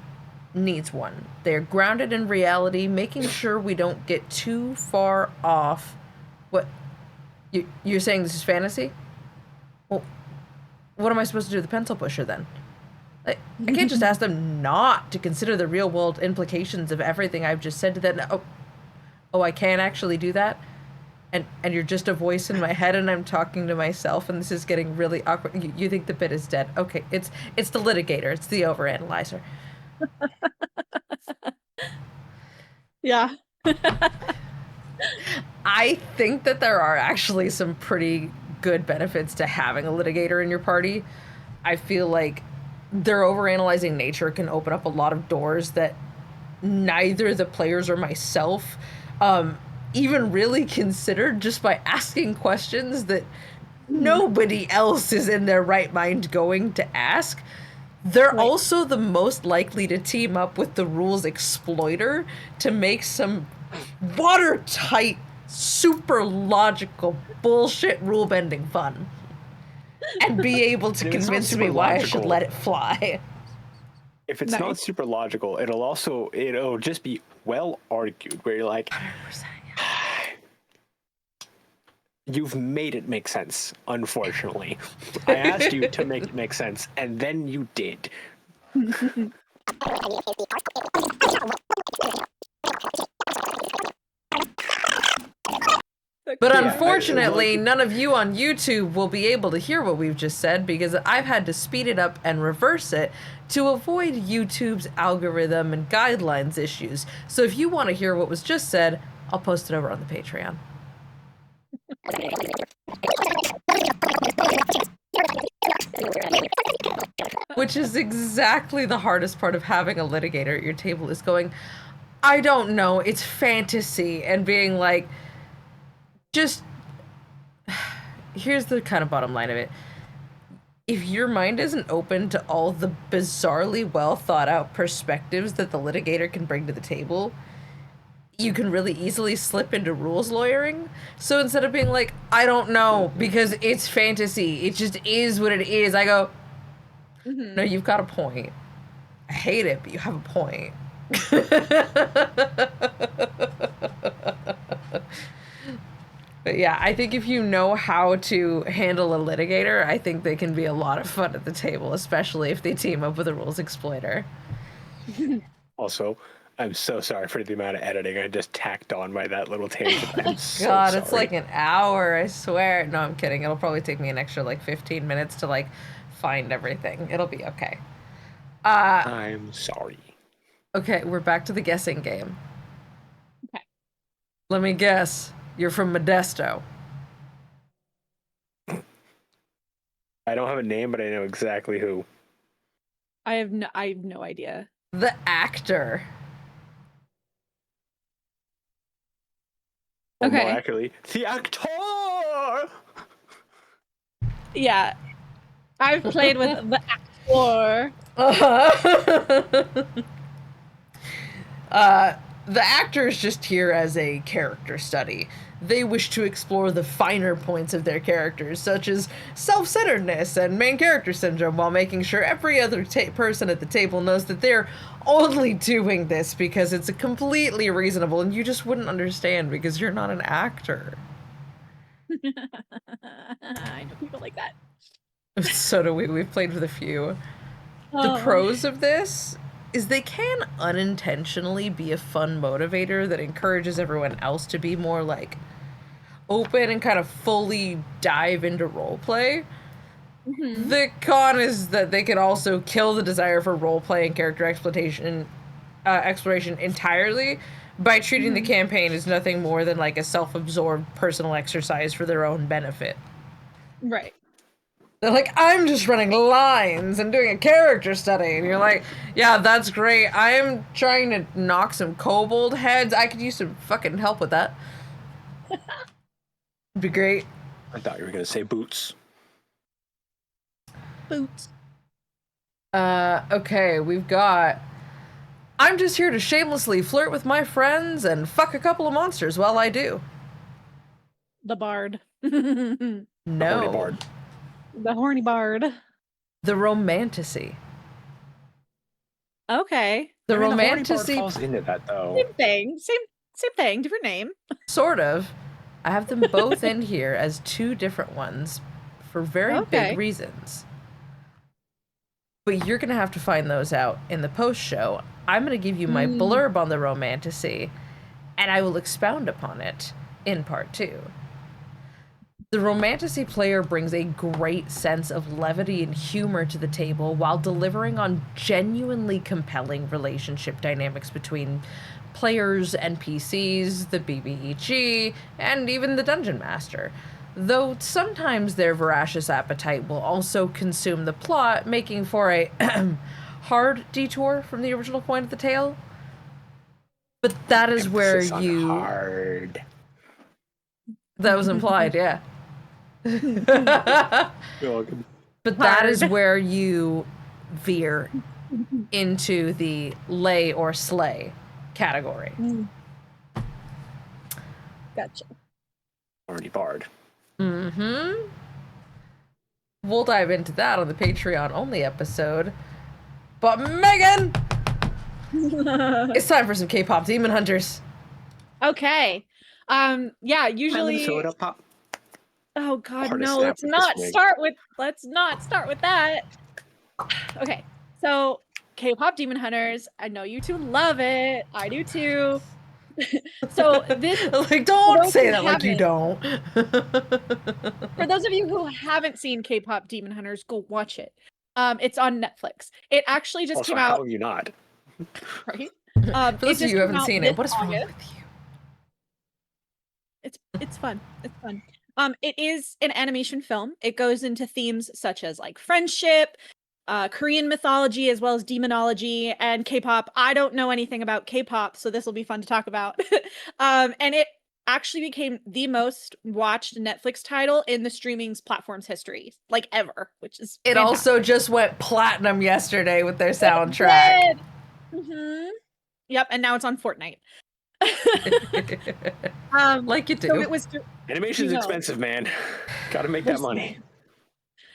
needs one. They're grounded in reality, making sure we don't get too far off. What? You're saying this is fantasy? Well, what am I supposed to do with the pencil pusher then? Like, I can't just ask them not to consider the real world implications of everything I've just said to them. Oh, I can't actually do that? And you're just a voice in my head, and I'm talking to myself, and this is getting really awkward. You think the bit is dead? Okay, it's the litigator. It's the overanalyzer. Yeah. I think that there are actually some pretty good benefits to having a litigator in your party. I feel like their overanalyzing nature can open up a lot of doors that neither the players or myself even really considered just by asking questions that nobody else is in their right mind going to ask. They're Right. also the most likely to team up with the rules exploiter to make some watertight, super logical bullshit rule bending fun. And be able to If it's not convince super me why I should logical- let it fly. If it's not Nice. super logical, it'll just be well argued. Where you're like, 100%, you've made it make sense. Unfortunately, I asked you to make it make sense, and then you did. But Yeah, unfortunately, none of you on YouTube will be able to hear what we've just said because I've had to speed it up and reverse it to avoid YouTube's algorithm and guidelines issues. So if you want to hear what was just said, I'll post it over on the Patreon. Which is exactly the hardest part of having a litigator at your table, is going, I don't know, it's fantasy, and being like, just, here's the kind of bottom line of it. If your mind isn't open to all the bizarrely well thought out perspectives that the litigator can bring to the table, you can really easily slip into rules lawyering. So instead of being like, I don't know, because it's fantasy, it just is what it is, I go, no, you've got a point. I hate it, but you have a point. But yeah, I think if you know how to handle a litigator, I think they can be a lot of fun at the table, especially if they team up with a rules exploiter. Also, I'm so sorry for the amount of editing I just tacked on by that little tangent. I'm so God, sorry. it's like an hour, I swear. No, I'm kidding. It'll probably take me an extra like 15 minutes to like find everything. It'll be okay. I'm sorry. Okay, we're back to the guessing game. Okay. Let me guess. You're from Modesto. I don't have a name, but I know exactly who. I have no idea. The actor. Or more Okay. accurately, the actor! Yeah. I've played with the actor. The actor is just here as a character study. They wish to explore the finer points of their characters, such as self-centeredness and main character syndrome, while making sure every other person at the table knows that they're only doing this because it's completely reasonable and you just wouldn't understand because you're not an actor. I know people like that. So do we. We've played with a few. The Oh. pros of this is they can unintentionally be a fun motivator that encourages everyone else to be more like open and kind of fully dive into roleplay. Mhm. The con is that they can also kill the desire for roleplay and character exploration entirely by treating the campaign as nothing more than like a self-absorbed personal exercise for their own benefit. Right. They're like, I'm just running lines and doing a character study. And you're like, yeah, that's great. I'm trying to knock some kobold heads. I could use some fucking help with that. It'd be great. I thought you were going to say boots. Boots. Okay, we've got... I'm just here to shamelessly flirt with my friends and fuck a couple of monsters while I do. The bard. The No. horny bard. The horny bard. The romantasy. Okay. The I mean, the horny bard romantasy... falls into that, though. Same thing. Same thing. Different name. Sort of. I have them both in here as two different ones for very Okay. big reasons. But you're going to have to find those out in the post show. I'm going to give you my blurb on the romantasy, and I will expound upon it in part 2. The romantasy player brings a great sense of levity and humor to the table while delivering on genuinely compelling relationship dynamics between players, NPCs, the BBEG, and even the Dungeon Master. Though sometimes their voracious appetite will also consume the plot, making for a hard detour from the original point of the tale. But that is where Emphasis on you... hard. That was implied, yeah. You're welcome. But that is Hard. where you veer into the lay or slay category. Gotcha. Already barred. Mm-hmm. We'll dive into that on the Patreon only episode. But Megan, it's time for some K-pop Demon Hunters. Okay. Yeah, usually Soda pop. Oh god, Hard to no, snap let's with this not wig. start with that. Okay. So, K-pop Demon Hunters, I know you two love it. I do too. So, this Like, don't those say who that like you haven't- don't. For those of you who haven't seen K-pop Demon Hunters, go watch it. It's on Netflix. It actually just Also, came how out, have you not? right? For those of you who haven't seen it, what is wrong August. with you? It's fun. It's fun. It is an animation film. It goes into themes such as like friendship, Korean mythology, as well as demonology and K-pop. I don't know anything about K-pop, so this will be fun to talk about. And it actually became the most watched Netflix title in the streaming's platform's history, like ever, which is It fantastic. also just went platinum yesterday with their soundtrack. Mm-hmm. Yep, and now it's on Fortnite. Like you do. So it was. Animation's No. expensive, man. Gotta make that money.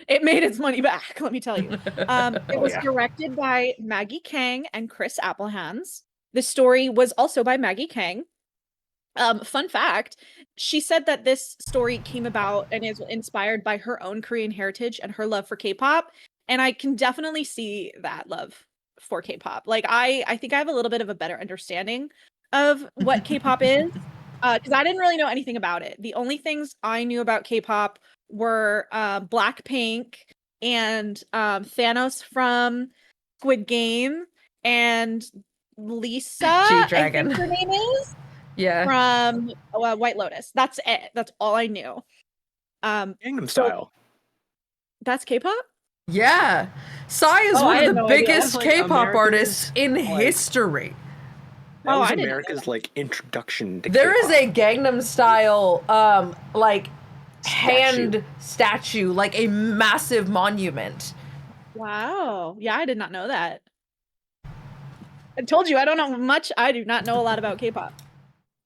It made its money back, let me tell you. It was yeah. directed by Maggie Kang and Chris Applehands. The story was also by Maggie Kang. Fun fact, she said that this story came about and is inspired by her own Korean heritage and her love for K-pop. And I can definitely see that love for K-pop. Like, I think I have a little bit of a better understanding of what K-pop is. Because I didn't really know anything about it. The only things I knew about K-pop were Blackpink and Thanos from Squid Game and Lisa, G-Dragon. I think her name is, Yeah. from White Lotus. That's it. That's all I knew. Gangnam Style. That's K-pop? Yeah. Psy is Oh, I one had of the no idea. biggest Like, K-pop America's, artists in like- history. That Oh, was I didn't know America's like introduction to There is K-pop. a Gangnam Style like Statue. hand statue, like a massive monument. Wow. Yeah, I did not know that. I told you I don't know much. I do not know a lot about K-pop.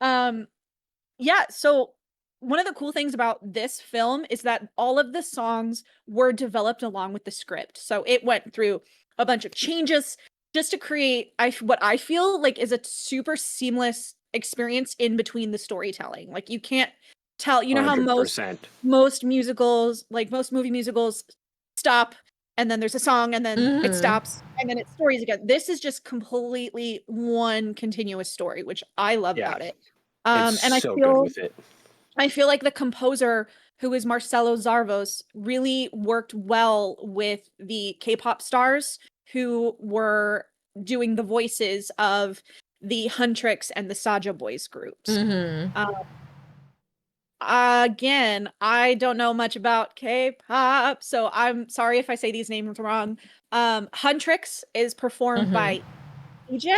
Yeah, so one of the cool things about this film is that all of the songs were developed along with the script. So it went through a bunch of changes just to create what I feel like is a super seamless experience in between the storytelling. Like, you can't tell, you know how 100%. most musicals, like most movie musicals, stop and then there's a song and then it Mhm. stops and then it stories again. This is just completely one continuous story, which I love Yeah. about it. It's And so good with it. I feel like the composer, who is Marcelo Zarvos, really worked well with the K-pop stars who were doing the voices of the Huntrix and the Saja Boys groups. Mm-hmm. Again, I don't know much about K-pop, so I'm sorry if I say these names wrong. Huntrix is performed by EJ,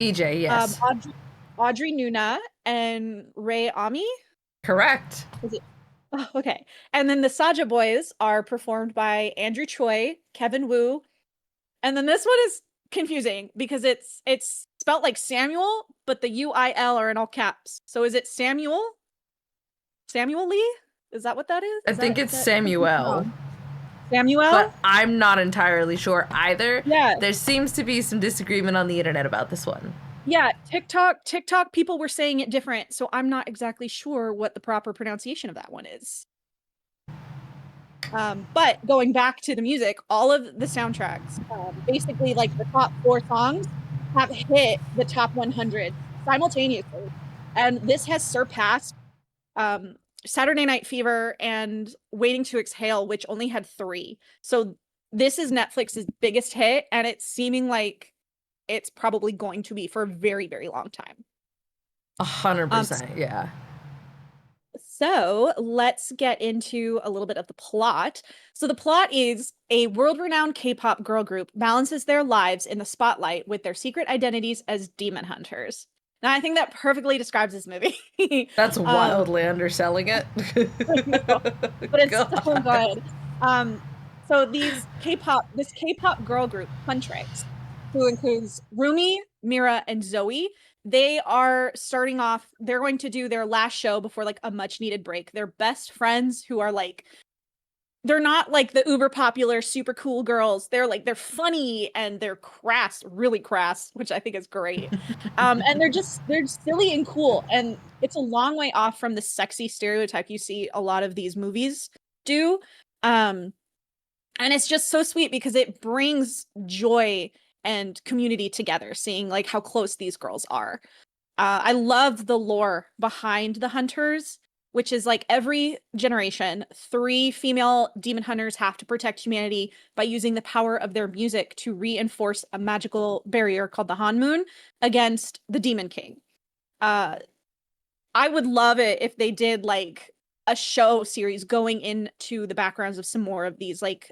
EJ, yes. Audrey Nuna, and Ray Ami. Correct. Oh, okay. And then the Saja Boys are performed by Andrew Choi, Kevin Wu, and then this one is confusing because it's spelt like Samuel, but the UIL are in all caps. So is it Samuel? Samuel Lee? Is that what that is? I think it's Samuel. Samuel? But I'm not entirely sure either. Yeah. There seems to be some disagreement on the internet about this one. Yeah, TikTok people were saying it different, so I'm not exactly sure what the proper pronunciation of that one is. But going back to the music, all of the soundtracks, basically like the top 4 songs, have hit the top 100 simultaneously. And this has surpassed Saturday Night Fever and Waiting to Exhale, which only had 3. So this is Netflix's biggest hit, and it's seeming like it's probably going to be for a very, very long time. 100%, yeah. So let's get into a little bit of the plot. So the plot is a world-renowned K-pop girl group balances their lives in the spotlight with their secret identities as demon hunters. And I think that perfectly describes this movie. That's wildly underselling it. I know, but it's so good. So this K-pop girl group, Huntrix, who includes Rumi, Mira, and Zoe, they are starting off. They're going to do their last show before like a much needed break. They're best friends who are like, they're not like the uber popular, super cool girls. They're funny and they're crass, really crass, which I think is great. And they're silly and cool. And it's a long way off from the sexy stereotype you see a lot of these movies do. And it's just so sweet because it brings joy and community together, seeing like how close these girls are. I love the lore behind the hunters, which is like every generation, 3 female demon hunters have to protect humanity by using the power of their music to reinforce a magical barrier called the Han Moon against the Demon King. I would love it if they did like a show series going into the backgrounds of some more of these like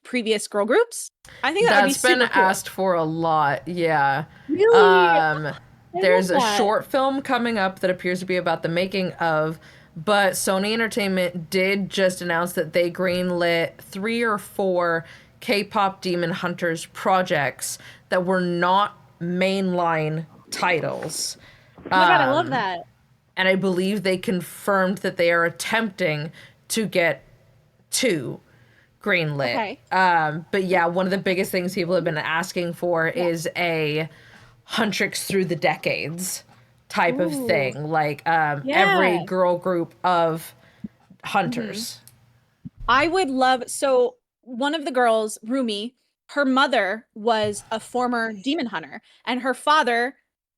previous girl groups. I think that would be super cool. That's been asked for a lot, yeah. Really? There's a short film coming up that appears to be about the making of, but Sony Entertainment did just announce that they greenlit 3 or 4 K-pop Demon Hunters projects that were not mainline titles. Oh my god, I love that. And I believe they confirmed that they are attempting to get 2 greenlit. Okay. But yeah, one of the biggest things people have been asking for is a Huntrix through the decades type of thing, like every girl group of hunters. I would love, so one of the girls, Rumi, her mother was a former demon hunter, and her father,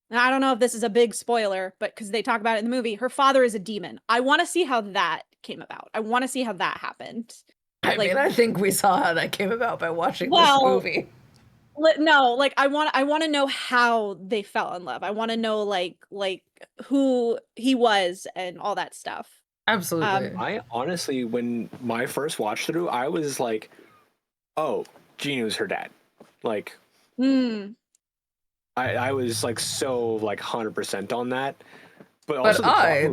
and I don't know if this is a big spoiler, but because they talk about it in the movie, her father is a demon. I want to see how that came about. I want to see how that happened. I mean, I think we saw how that came about by watching this movie. No, like I want to know how they fell in love. I want to know like who he was and all that stuff. Absolutely. I honestly, when my first watch through, I was like, "Oh, Gene was her dad." Like, I was like so like 100% on that. But also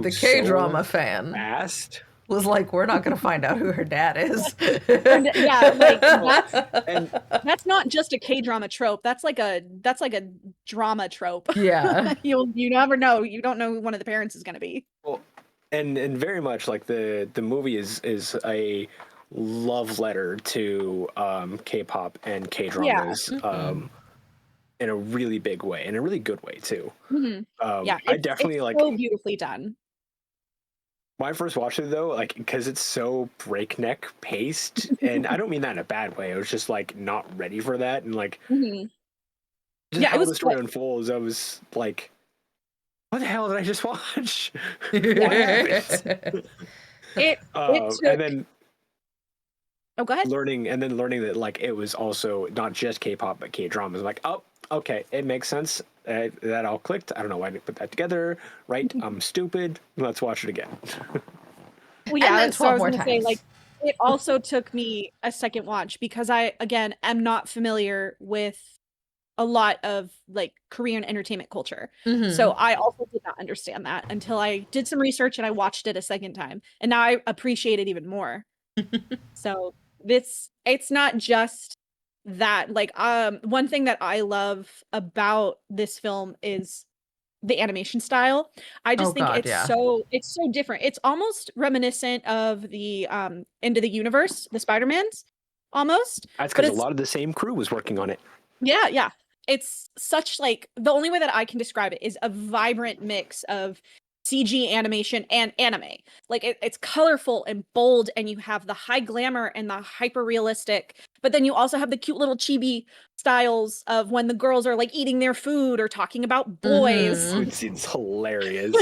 the K-drama fan, fast. Was like, we're not gonna find out who her dad is. And, yeah, like that's not just a K-drama trope. That's like a drama trope. Yeah. You never know. You don't know who one of the parents is gonna be. Well, and very much like the movie is a love letter to K-pop and K-dramas in a really big way, in a really good way too. I definitely like so beautifully done. My first watch through though, like, because it's so breakneck paced, and I don't mean that in a bad way. I was just like not ready for that, and like, just how the story unfolds, I was like, "What the hell did I just watch?" It took... and then go ahead. Learning that like it was also not just K-pop but K-dramas. Like, oh, okay, it makes sense. That all clicked. I don't know why I didn't put that together. Right? I'm stupid. Let's watch it again. Well, yeah, that's what I was going to say. Like, it also took me a second watch because I, again, am not familiar with a lot of like Korean entertainment culture. So I also did not understand that until I did some research and I watched it a second time, and now I appreciate it even more. So it's not just that. Like, one thing that I love about this film is the animation style. I just think it's so different. It's almost reminiscent of the Into the Universe, the Spider-Mans, almost. That's because a lot of the same crew was working on it. Yeah. It's such like, the only way that I can describe it is a vibrant mix of CG animation and anime. Like it's colorful and bold, and you have the high glamour and the hyper realistic, but then you also have the cute little chibi styles of when the girls are like eating their food or talking about boys. Food scene's hilarious.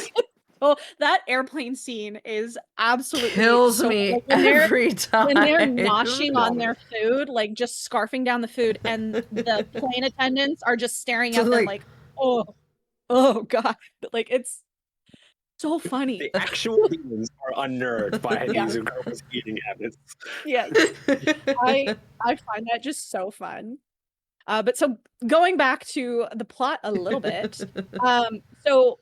Oh, that airplane scene is absolutely kills me like, every time. When they're noshing on their food, like just scarfing down the food, and the plane attendants are just staring at them like, oh god, like it's so funny. The actual demons are unnerved by these girls' eating habits. Yes. I find that just so fun. But so going back to the plot a little bit, so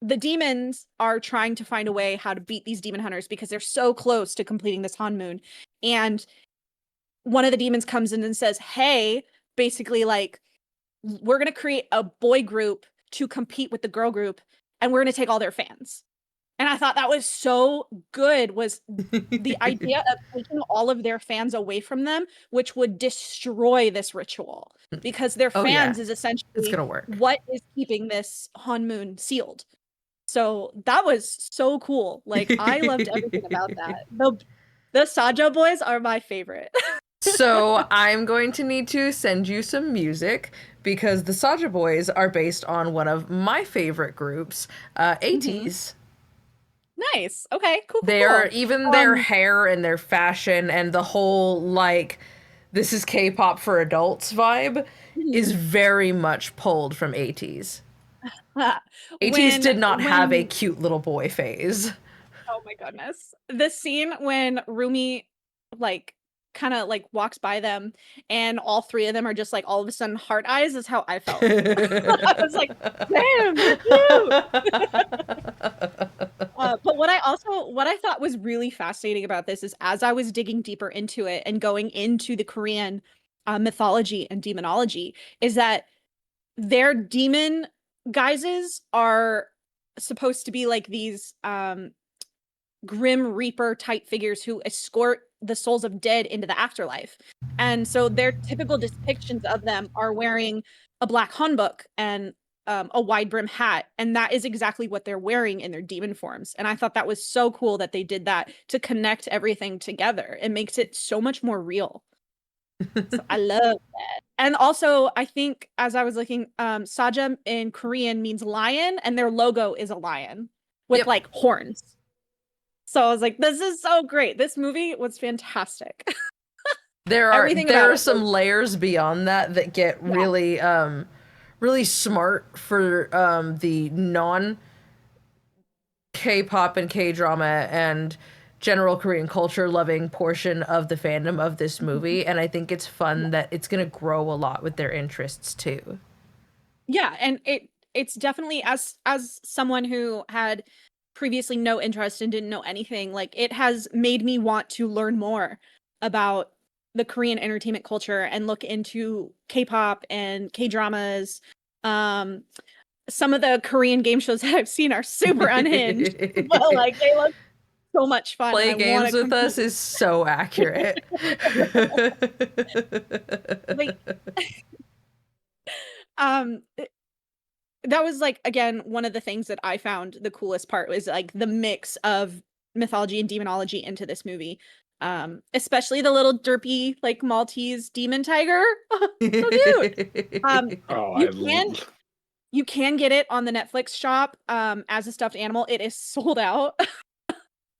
the demons are trying to find a way how to beat these demon hunters because they're so close to completing this Hanmoon. And one of the demons comes in and says, hey, basically like, we're going to create a boy group to compete with the girl group, and we're going to take all their fans. And I thought that was so good, was the idea of taking all of their fans away from them, which would destroy this ritual, because their fans is it's essentially gonna work. what is keeping this Hanmoon sealed. So that was so cool. Like, I loved everything about that. The Sajo boys are my favorite. So I'm going to need to send you some music because the Saja Boys are based on one of my favorite groups, 80s. Nice. Okay, cool. They are, even their hair and their fashion and the whole, like, this is K-pop for adults vibe is very much pulled from 80s. 80s did not have a cute little boy phase. Oh my goodness. The scene when Rumi, like, kind of like walks by them and all three of them are just like all of a sudden heart eyes is how I felt. I was like, damn, they're cute. But what I thought was really fascinating about this is, as I was digging deeper into it and going into the Korean mythology and demonology, is that their demon guises are supposed to be like these grim reaper type figures who escort the souls of dead into the afterlife. And so their typical depictions of them are wearing a black hanbok and a wide brim hat, and that is exactly what they're wearing in their demon forms. And I thought that was so cool that they did that to connect everything together. It makes it so much more real. So I love that. And also, I think as I was looking, Saja in Korean means lion, and their logo is a lion with like horns. So I was like, this is so great. This movie was fantastic. There are some layers beyond that get really really smart for the non K-pop and K-drama and general Korean culture loving portion of the fandom of this movie, and I think it's fun that it's going to grow a lot with their interests too. Yeah, and it's definitely, as someone who had previously no interest and didn't know anything, like, it has made me want to learn more about the Korean entertainment culture and look into K-pop and K-dramas. Some of the Korean game shows that I've seen are super unhinged, but like, they look so much fun. Play games with us is so accurate. Like, that was like, again, one of the things that I found the coolest part was like the mix of mythology and demonology into this movie. Especially the little derpy like Maltese demon tiger. So cute. You can get it on the Netflix shop as a stuffed animal. It is sold out.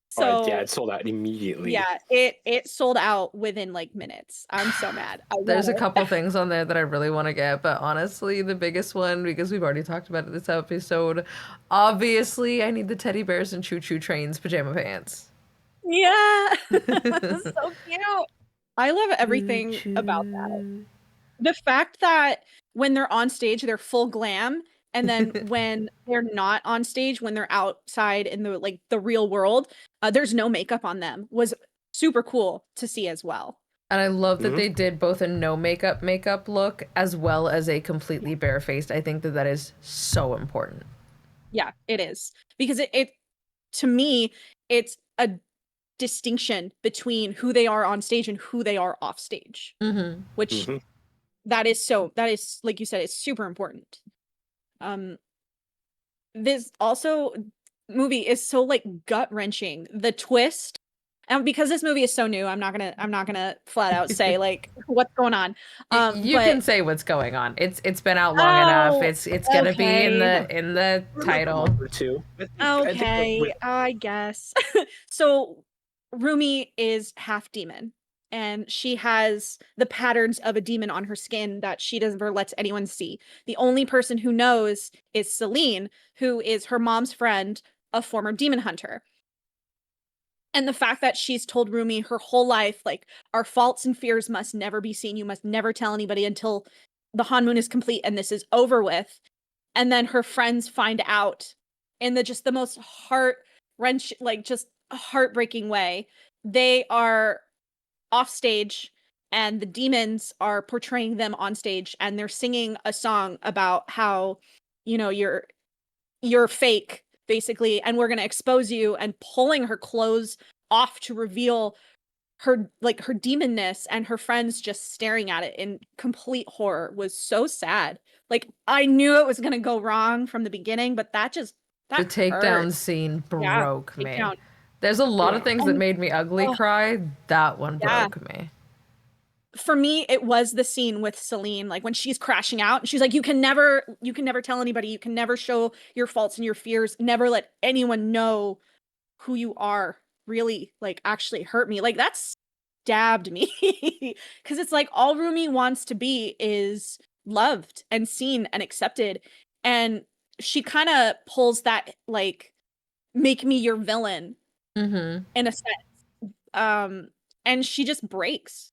So yeah, it sold out immediately. Yeah, it sold out within like minutes. I'm so mad. There's a couple things on there that I really want to get, but honestly, the biggest one, because we've already talked about it this episode, obviously, I need the teddy bears and choo-choo trains pajama pants. Yeah, so cute. I love everything about that. The fact that when they're on stage, they're full glam, and then when they're not on stage, when they're outside in the like the real world, there's no makeup on them, was super cool to see as well. And I love that they did both a no makeup look as well as a completely barefaced. I think that is so important. Yeah, it is, because it to me, it's a distinction between who they are on stage and who they are off stage, which that is like you said, it's super important. This also movie is so like gut-wrenching. The twist, and because this movie is so new, I'm not gonna flat out say like what's going on. You can say what's going on. It's been out long enough. It's gonna be in the title. Okay, I guess. So Rumi is half demon, and she has the patterns of a demon on her skin that she never lets anyone see. The only person who knows is Celine, who is her mom's friend, a former demon hunter. And the fact that she's told Rumi her whole life, like, our faults and fears must never be seen. You must never tell anybody until the honeymoon is complete and this is over with. And then her friends find out in the most like just heartbreaking way. They are off stage and the demons are portraying them on stage, and they're singing a song about how, you're fake, basically, and we're going to expose you, and pulling her clothes off to reveal her demonness, and her friends just staring at it in complete horror was so sad. Like, I knew it was going to go wrong from the beginning, but that the takedown hurt. scene Yeah, broke me. takedown. There's a lot of things that made me ugly cry. That one broke me. For me, it was the scene with Celine, like when she's crashing out and she's like, you can never tell anybody, you can never show your faults and your fears, never let anyone know who you are, really, like, actually hurt me. Like, that stabbed me. Because it's like, all Rumi wants to be is loved and seen and accepted. And she kind of pulls that, like, make me your villain, in a sense. And she just breaks.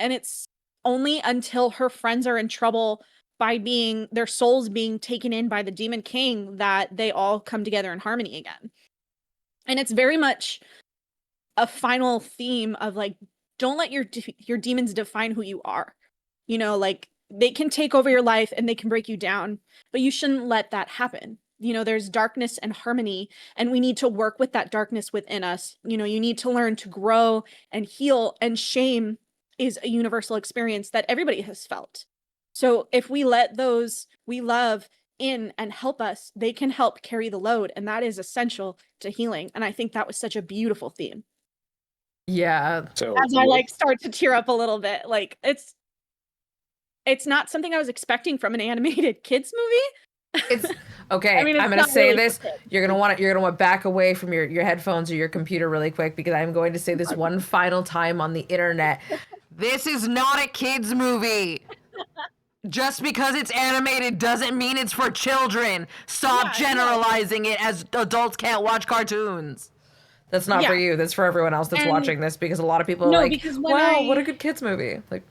And it's only until her friends are in trouble by their souls being taken in by the Demon King that they all come together in harmony again. And it's very much a final theme of, like, don't let your demons define who you are. Like, they can take over your life and they can break you down, but you shouldn't let that happen. There's darkness and harmony, and we need to work with that darkness within us. You need to learn to grow and heal, and shame is a universal experience that everybody has felt. So if we let those we love in and help us, they can help carry the load, and that is essential to healing. And I think that was such a beautiful theme. Yeah. So as I start to tear up a little bit, like, it's not something I was expecting from an animated kids movie. It's okay. I'm gonna say really this. You're gonna want to back away from your headphones or your computer really quick, because I'm going to say this one final time on the internet. This is not a kids movie. Just because it's animated doesn't mean it's for children. Stop generalizing it as adults can't watch cartoons. That's not for you. That's for everyone else that's watching this, because a lot of people are like, wow, what a good kids movie. Like,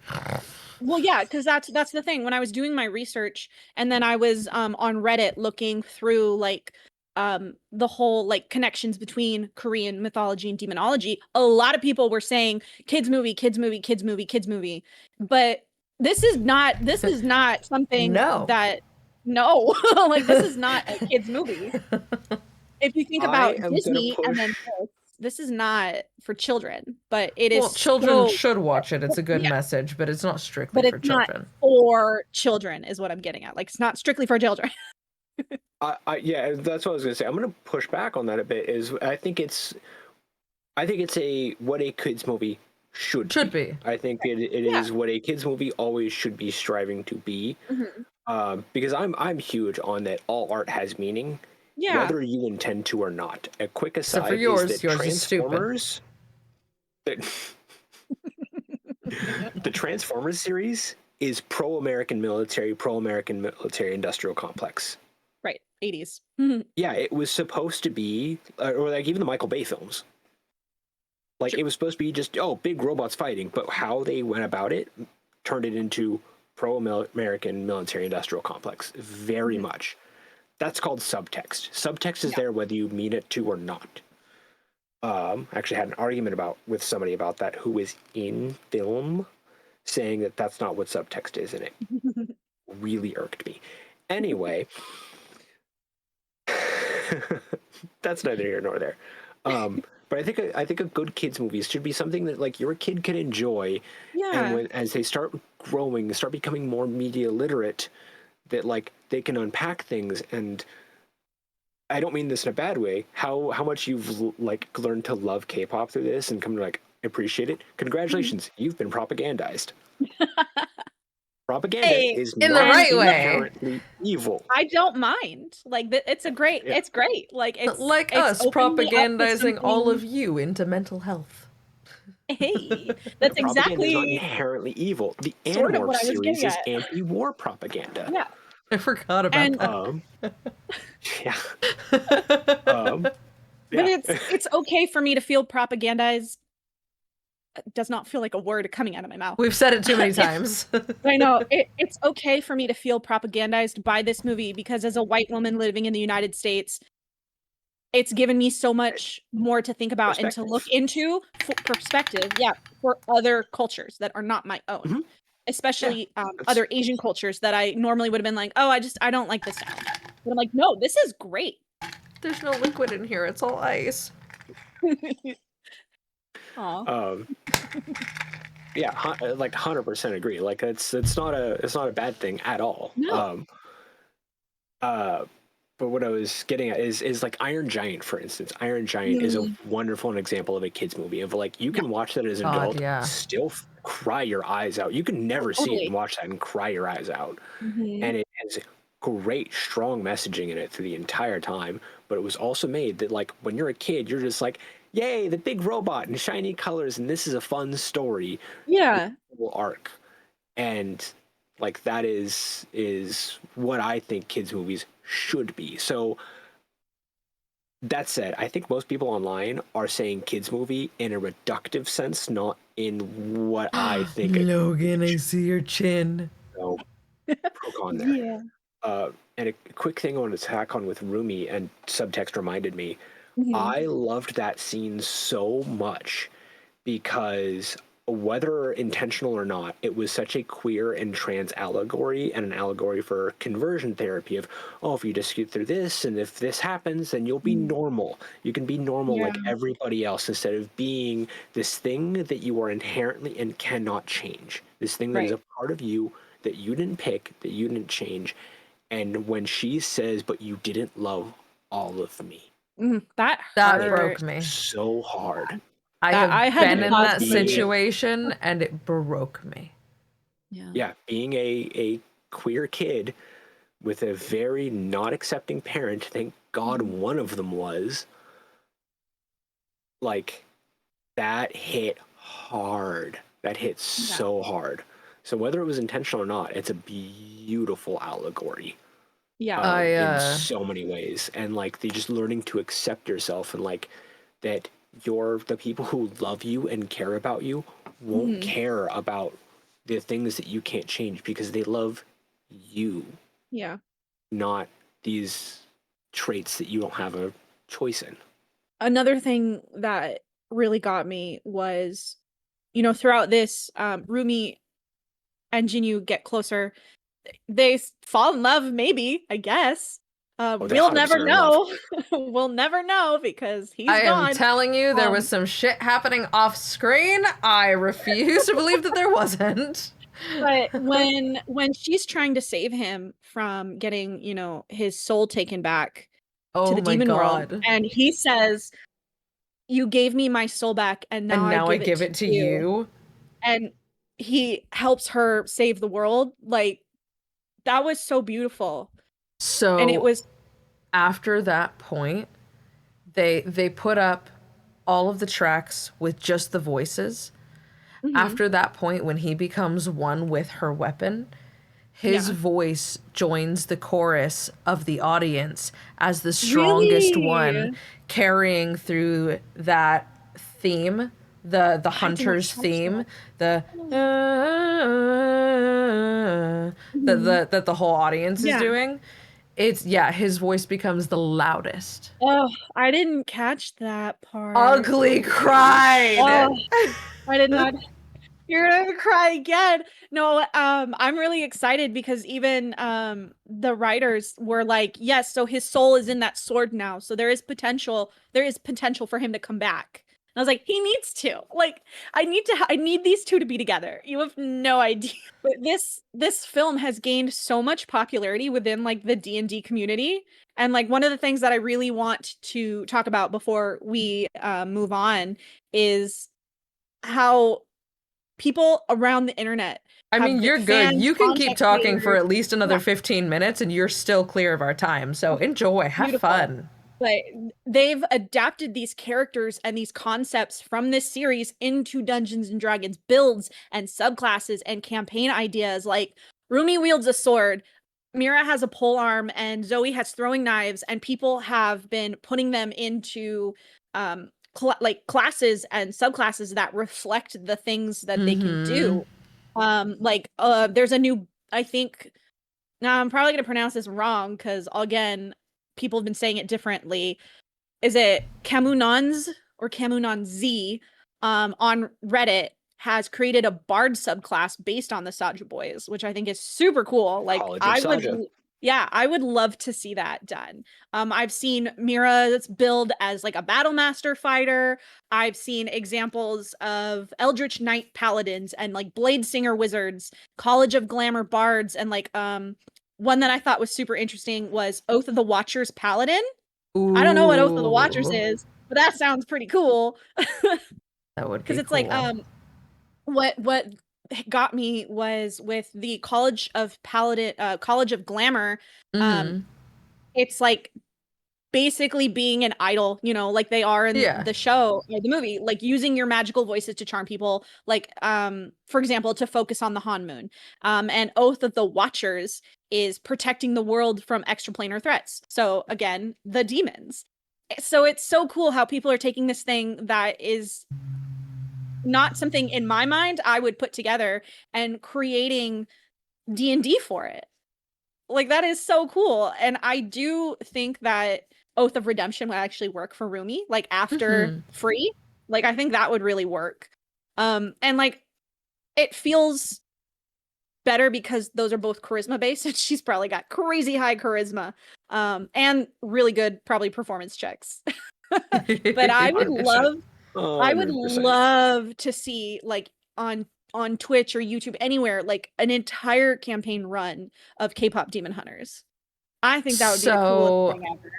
well, yeah, because that's the thing. When I was doing my research, and then I was on Reddit looking through, like, the whole, like, connections between Korean mythology and demonology, a lot of people were saying kids movie, kids movie, kids movie, kids movie. But this is not something that like, this is not a kids movie. If you think about Disney and then this is not for children, but it is. Well, children should watch it. It's a good message, but it's not strictly for children. For children is what I'm getting at. Like, it's not strictly for children. Yeah, that's what I was gonna say. I'm gonna push back on that a bit. I think it's what a kids movie should be. I think it is what a kids movie always should be striving to be. Because I'm huge on that. All art has meaning. Yeah. Whether you intend to or not. A quick aside for yours, is that Transformers, the Transformers series is pro-American military industrial complex. Right, 80s. Yeah, it was supposed to be, or like even the Michael Bay films. Like, it was supposed to be just, big robots fighting, but how they went about it turned it into pro-American military industrial complex. Very much. That's called subtext. Subtext is there whether you mean it to or not. Actually had an argument with somebody about that who is in film, saying that that's not what subtext is, and it really irked me. Anyway, that's neither here nor there. But I think a good kids movie should be something that, like, your kid can enjoy. Yeah. And as they start growing, start becoming more media literate, that, like, they can unpack things. And I don't mean this in a bad way. How much you've, like, learned to love K-pop through this and come to, like, appreciate it. Congratulations, you've been propagandized. Propaganda is in the right way. Inherently evil. I don't mind. Like, it's great. Like, it's like us propagandizing all of you into mental health. Hey, that's exactly. Propaganda is not inherently evil. The Animorph series is anti-war propaganda. Yeah, I forgot about that. Yeah. But it's okay for me to feel propagandized. Does not feel like a word coming out of my mouth. We've said it too many times. I know. It's okay for me to feel propagandized by this movie because as a white woman living in the United States, it's given me so much more to think about and to look into for perspective, for other cultures that are not my own. Especially other Asian cultures that I normally would have been like, oh, I don't like this sound. But I'm like, no, this is great. There's no liquid in here. It's all ice. Aw. Yeah, like 100% agree. Like it's not a bad thing at all. No. But what I was getting at is like Iron Giant, for instance. Iron Giant is a wonderful example of a kids movie of like you can watch that as an adult, still cry your eyes out. You can never see it and watch that and cry your eyes out. And it has great, strong messaging in it through the entire time. But it was also made that like when you're a kid, you're just like, yay, the big robot and shiny colors, and this is a fun story. Yeah. Arc. And like that is what I think kids movies should be. So that said, I think most people online are saying kids movie in a reductive sense, not in what I think. Logan, I see your chin. No, poke on there. Yeah. And a quick thing I want to tack on with Rumi, and subtext reminded me, I loved that scene so much because whether intentional or not, it was such a queer and trans allegory and an allegory for conversion therapy of, oh, if you just get through this and if this happens, then you'll be normal. You can be normal like everybody else instead of being this thing that you are inherently and cannot change. This thing that is a part of you that you didn't pick, that you didn't change. And when she says, but you didn't love all of me. That broke me so hard. I have been in that situation and it broke me. Yeah, being a queer kid with a very not accepting parent, thank God one of them was, like, that hit hard. That hit so hard. So whether it was intentional or not, it's a beautiful allegory. In so many ways. And like they just learning to accept yourself and like that the people who love you and care about you won't care about the things that you can't change because they love you. Yeah. Not these traits that you don't have a choice in. Another thing that really got me was, throughout this, Rumi and Jinyu get closer. They fall in love, maybe, I guess. We'll never know. We'll never know because he's gone. I am telling you, there was some shit happening off screen. I refuse to believe that there wasn't. But when she's trying to save him from getting, his soul taken back to the demon world, and he says, "You gave me my soul back, and now I give it to you." And he helps her save the world. Like, that was so beautiful. So, and it was after that point, they put up all of the tracks with just the voices. After that point, when he becomes one with her weapon, his voice joins the chorus of the audience as the strongest one, carrying through that theme, the hunter's theme, that the whole audience is doing. It's his voice becomes the loudest. Oh, I didn't catch that part. Ugly cried. Oh, I did not. You're gonna cry again. No, I'm really excited because even the writers were like, yes, so his soul is in that sword now. So there is potential for him to come back. And I was like, he needs to. Like, I need these two to be together. You have no idea. But this film has gained so much popularity within like the D&D community. And like one of the things that I really want to talk about before we move on is how people around the internet. I mean, you're good. You can keep talking for at least another 15 minutes and you're still clear of our time. So enjoy, have fun. But they've adapted these characters and these concepts from this series into Dungeons and Dragons builds and subclasses and campaign ideas. Like Rumi wields a sword. Mira has a pole arm and Zoe has throwing knives, and people have been putting them into like classes and subclasses that reflect the things that they can do. There's a new, I think, now I'm probably gonna pronounce this wrong because again, people have been saying it differently. Is it Camunons or Camunonz on Reddit has created a bard subclass based on the Saja boys, which I think is super cool. Like College of Saja. I would love to see that done. I've seen Mira's build as like a battle master fighter. I've seen examples of Eldritch Knight paladins and like Blade Singer wizards, College of Glamour bards, and like one that I thought was super interesting was Oath of the Watchers paladin. Ooh. I don't know what Oath of the Watchers is, but that sounds pretty cool. That would be because it's cool. like what got me was with the College of Glamour. It's like basically being an idol, you know, like they are in the show or the movie, like using your magical voices to charm people, like for example, to focus on the Han Moon. And Oath of the Watchers is protecting the world from extraplanar threats. So again, the demons. So it's so cool how people are taking this thing that is not something in my mind I would put together and creating D&D for it. Like that is so cool. And I do think that Oath of Redemption would actually work for Rumi, like after Free. Like I think that would really work. And like it feels better because those are both charisma based and she's probably got crazy high charisma. And really good probably performance checks. But I would 100%. I would 100%. love to see like on Twitch or YouTube anywhere like an entire campaign run of K-pop Demon Hunters. I think that would be the coolest thing ever.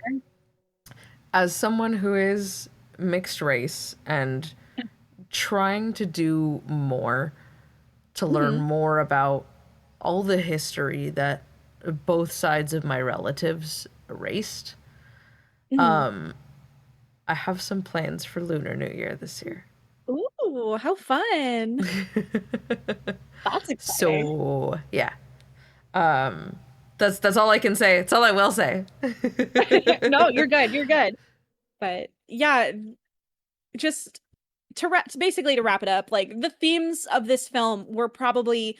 As someone who is mixed race and trying to do more to learn more about all the history that both sides of my relatives erased, I have some plans for Lunar New Year this year. Ooh, how fun. That's exciting. So, yeah. That's all I can say. It's all I will say. No, you're good. You're good. But yeah, just to wrap it up, like the themes of this film were probably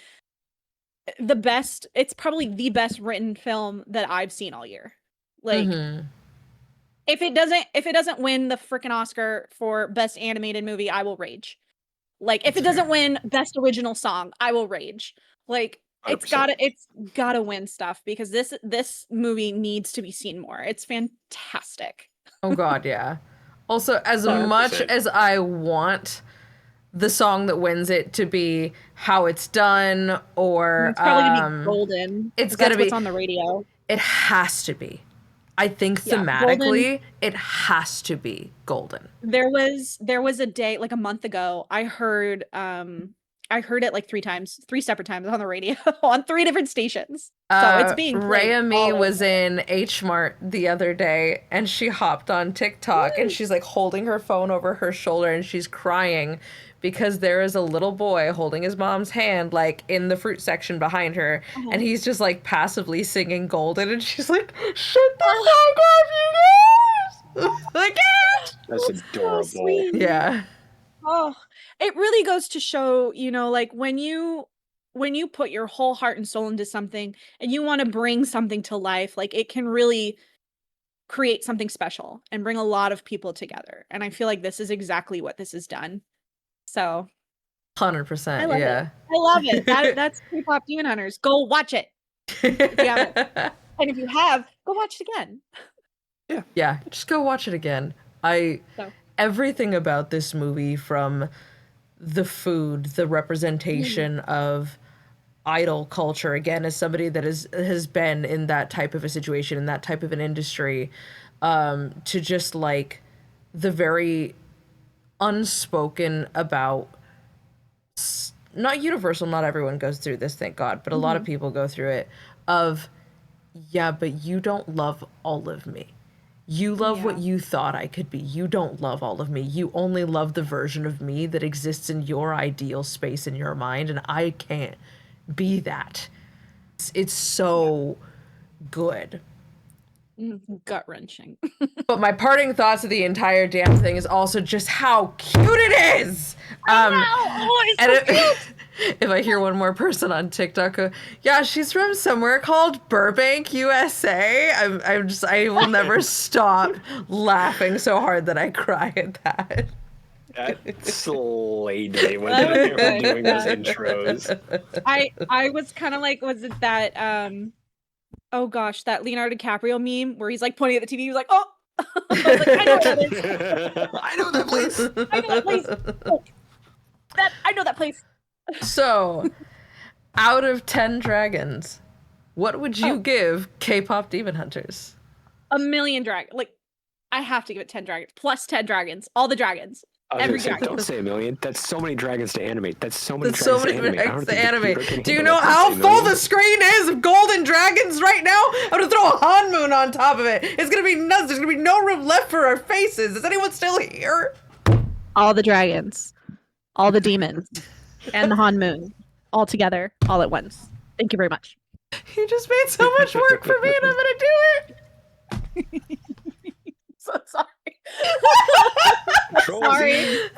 the best. It's probably the best written film that I've seen all year. Like if it doesn't win the freaking Oscar for best animated movie, I will rage. Like if it doesn't win best original song, I will rage. Like 100%. it's gotta win stuff because this movie needs to be seen more. It's fantastic. Oh god, yeah. Also, as 100%. much as I want the song that wins it to be How It's Done or it's probably gonna be Golden. It's gonna be what's on the radio. It has to be. I think thematically it has to be Golden. There was a day like a month ago I heard it like 3 separate times on the radio on 3 different stations. So it's being played. Rhea Me was in H Mart the other day and she hopped on TikTok and she's like holding her phone over her shoulder and she's crying because there is a little boy holding his mom's hand like in the fruit section behind her and he's just like passively singing Golden and she's like, shut the fuck up, you guys! I can't! That's adorable. So sweet. Yeah. Oh, it really goes to show, you know, like when you put your whole heart and soul into something and you want to bring something to life, like it can really create something special and bring a lot of people together. And I feel like this is exactly what this has done. So 100%. I Yeah. I love it. That's K-pop Demon Hunters. Go watch it. If you haven't. And if you have, go watch it again. Yeah, just go watch it again. Everything about this movie, from the food, the representation of idol culture, again, as somebody that has been in that type of a situation, in that type of an industry, to just like the very unspoken about, not universal, not everyone goes through this, thank God, but a lot of people go through it, of, yeah, but you don't love all of me. You love what you thought I could be. You don't love all of me. You only love the version of me that exists in your ideal space in your mind, and I can't be that. It's so good. Gut wrenching. But my parting thoughts of the entire damn thing is also just how cute it is. Oh, And it's so cute. if I hear one more person on TikTok go, yeah, she's from somewhere called Burbank, USA, I will never stop laughing so hard that I cry at that. That slayed me when they were doing those intros. I was kind of like, was it that oh gosh, that Leonardo DiCaprio meme where he's like pointing at the TV, he was like, oh, I was like, I know what that is. I know that place. I know that place. Oh, I know that place. So, out of 10 dragons, what would you give K-pop Demon Hunters? 1,000,000 dragons. Like, I have to give it 10 dragons. Plus 10 dragons. All the dragons. Every dragon. Don't say 1,000,000. That's so many dragons to animate. That's so many That's dragons so many dragons to animate. Do you know how full the screen is of golden dragons right now? I'm gonna throw a Hanmoon on top of it. It's gonna be nuts. There's gonna be no room left for our faces. Is anyone still here? All the dragons. All the demons. And the Hanmoon. All together. All at once. Thank you very much. You just made so much work for me and I'm gonna do it. So sorry. Control Sorry. Z.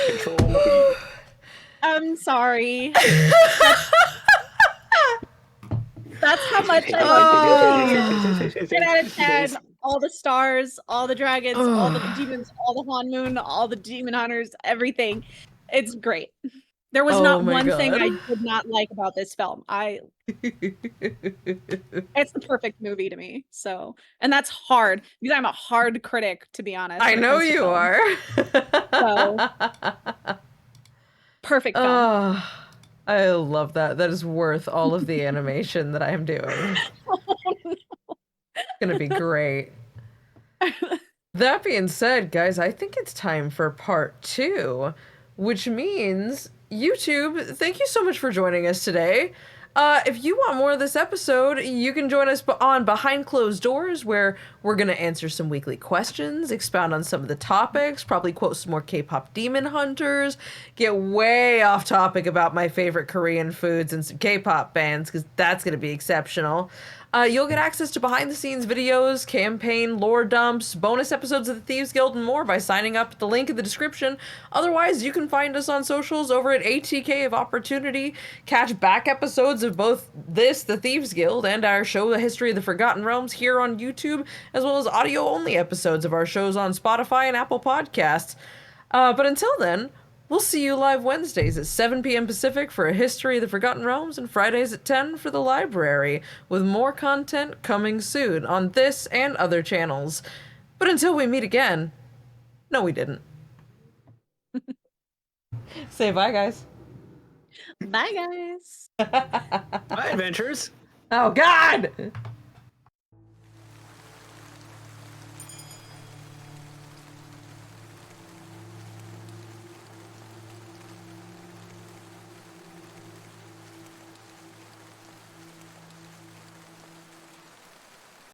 Control V. I'm sorry. That's how much I love the movie. 10 out of 10. All the stars, all the dragons, all the demons, all the Hanmoon, all the demon hunters, everything. It's great. There was not one thing I did not like about this film. It's the perfect movie to me. So, and that's hard because I'm a hard critic, to be honest. I know you are. So, perfect film. Oh, I love that. That is worth all of the animation that I am doing. It's gonna be great. That being said, guys, I think it's time for part 2, which means YouTube, thank you so much for joining us today. If you want more of this episode, you can join us on Behind Closed Doors, where we're going to answer some weekly questions, expound on some of the topics, probably quote some more K-pop Demon Hunters, get way off topic about my favorite Korean foods and some K-pop bands, because that's going to be exceptional. You'll get access to behind-the-scenes videos, campaign, lore dumps, bonus episodes of the Thieves Guild, and more by signing up at the link in the description. Otherwise, you can find us on socials over at ATK of Opportunity. Catch back episodes of both this, the Thieves Guild, and our show, The History of the Forgotten Realms, here on YouTube, as well as audio-only episodes of our shows on Spotify and Apple Podcasts. But until then, we'll see you live Wednesdays at 7 p.m. Pacific for A History of the Forgotten Realms and Fridays at 10 for The Library, with more content coming soon on this and other channels. But until we meet again, no, we didn't. Say bye, guys. Bye, guys. Bye, adventurers. Oh, God!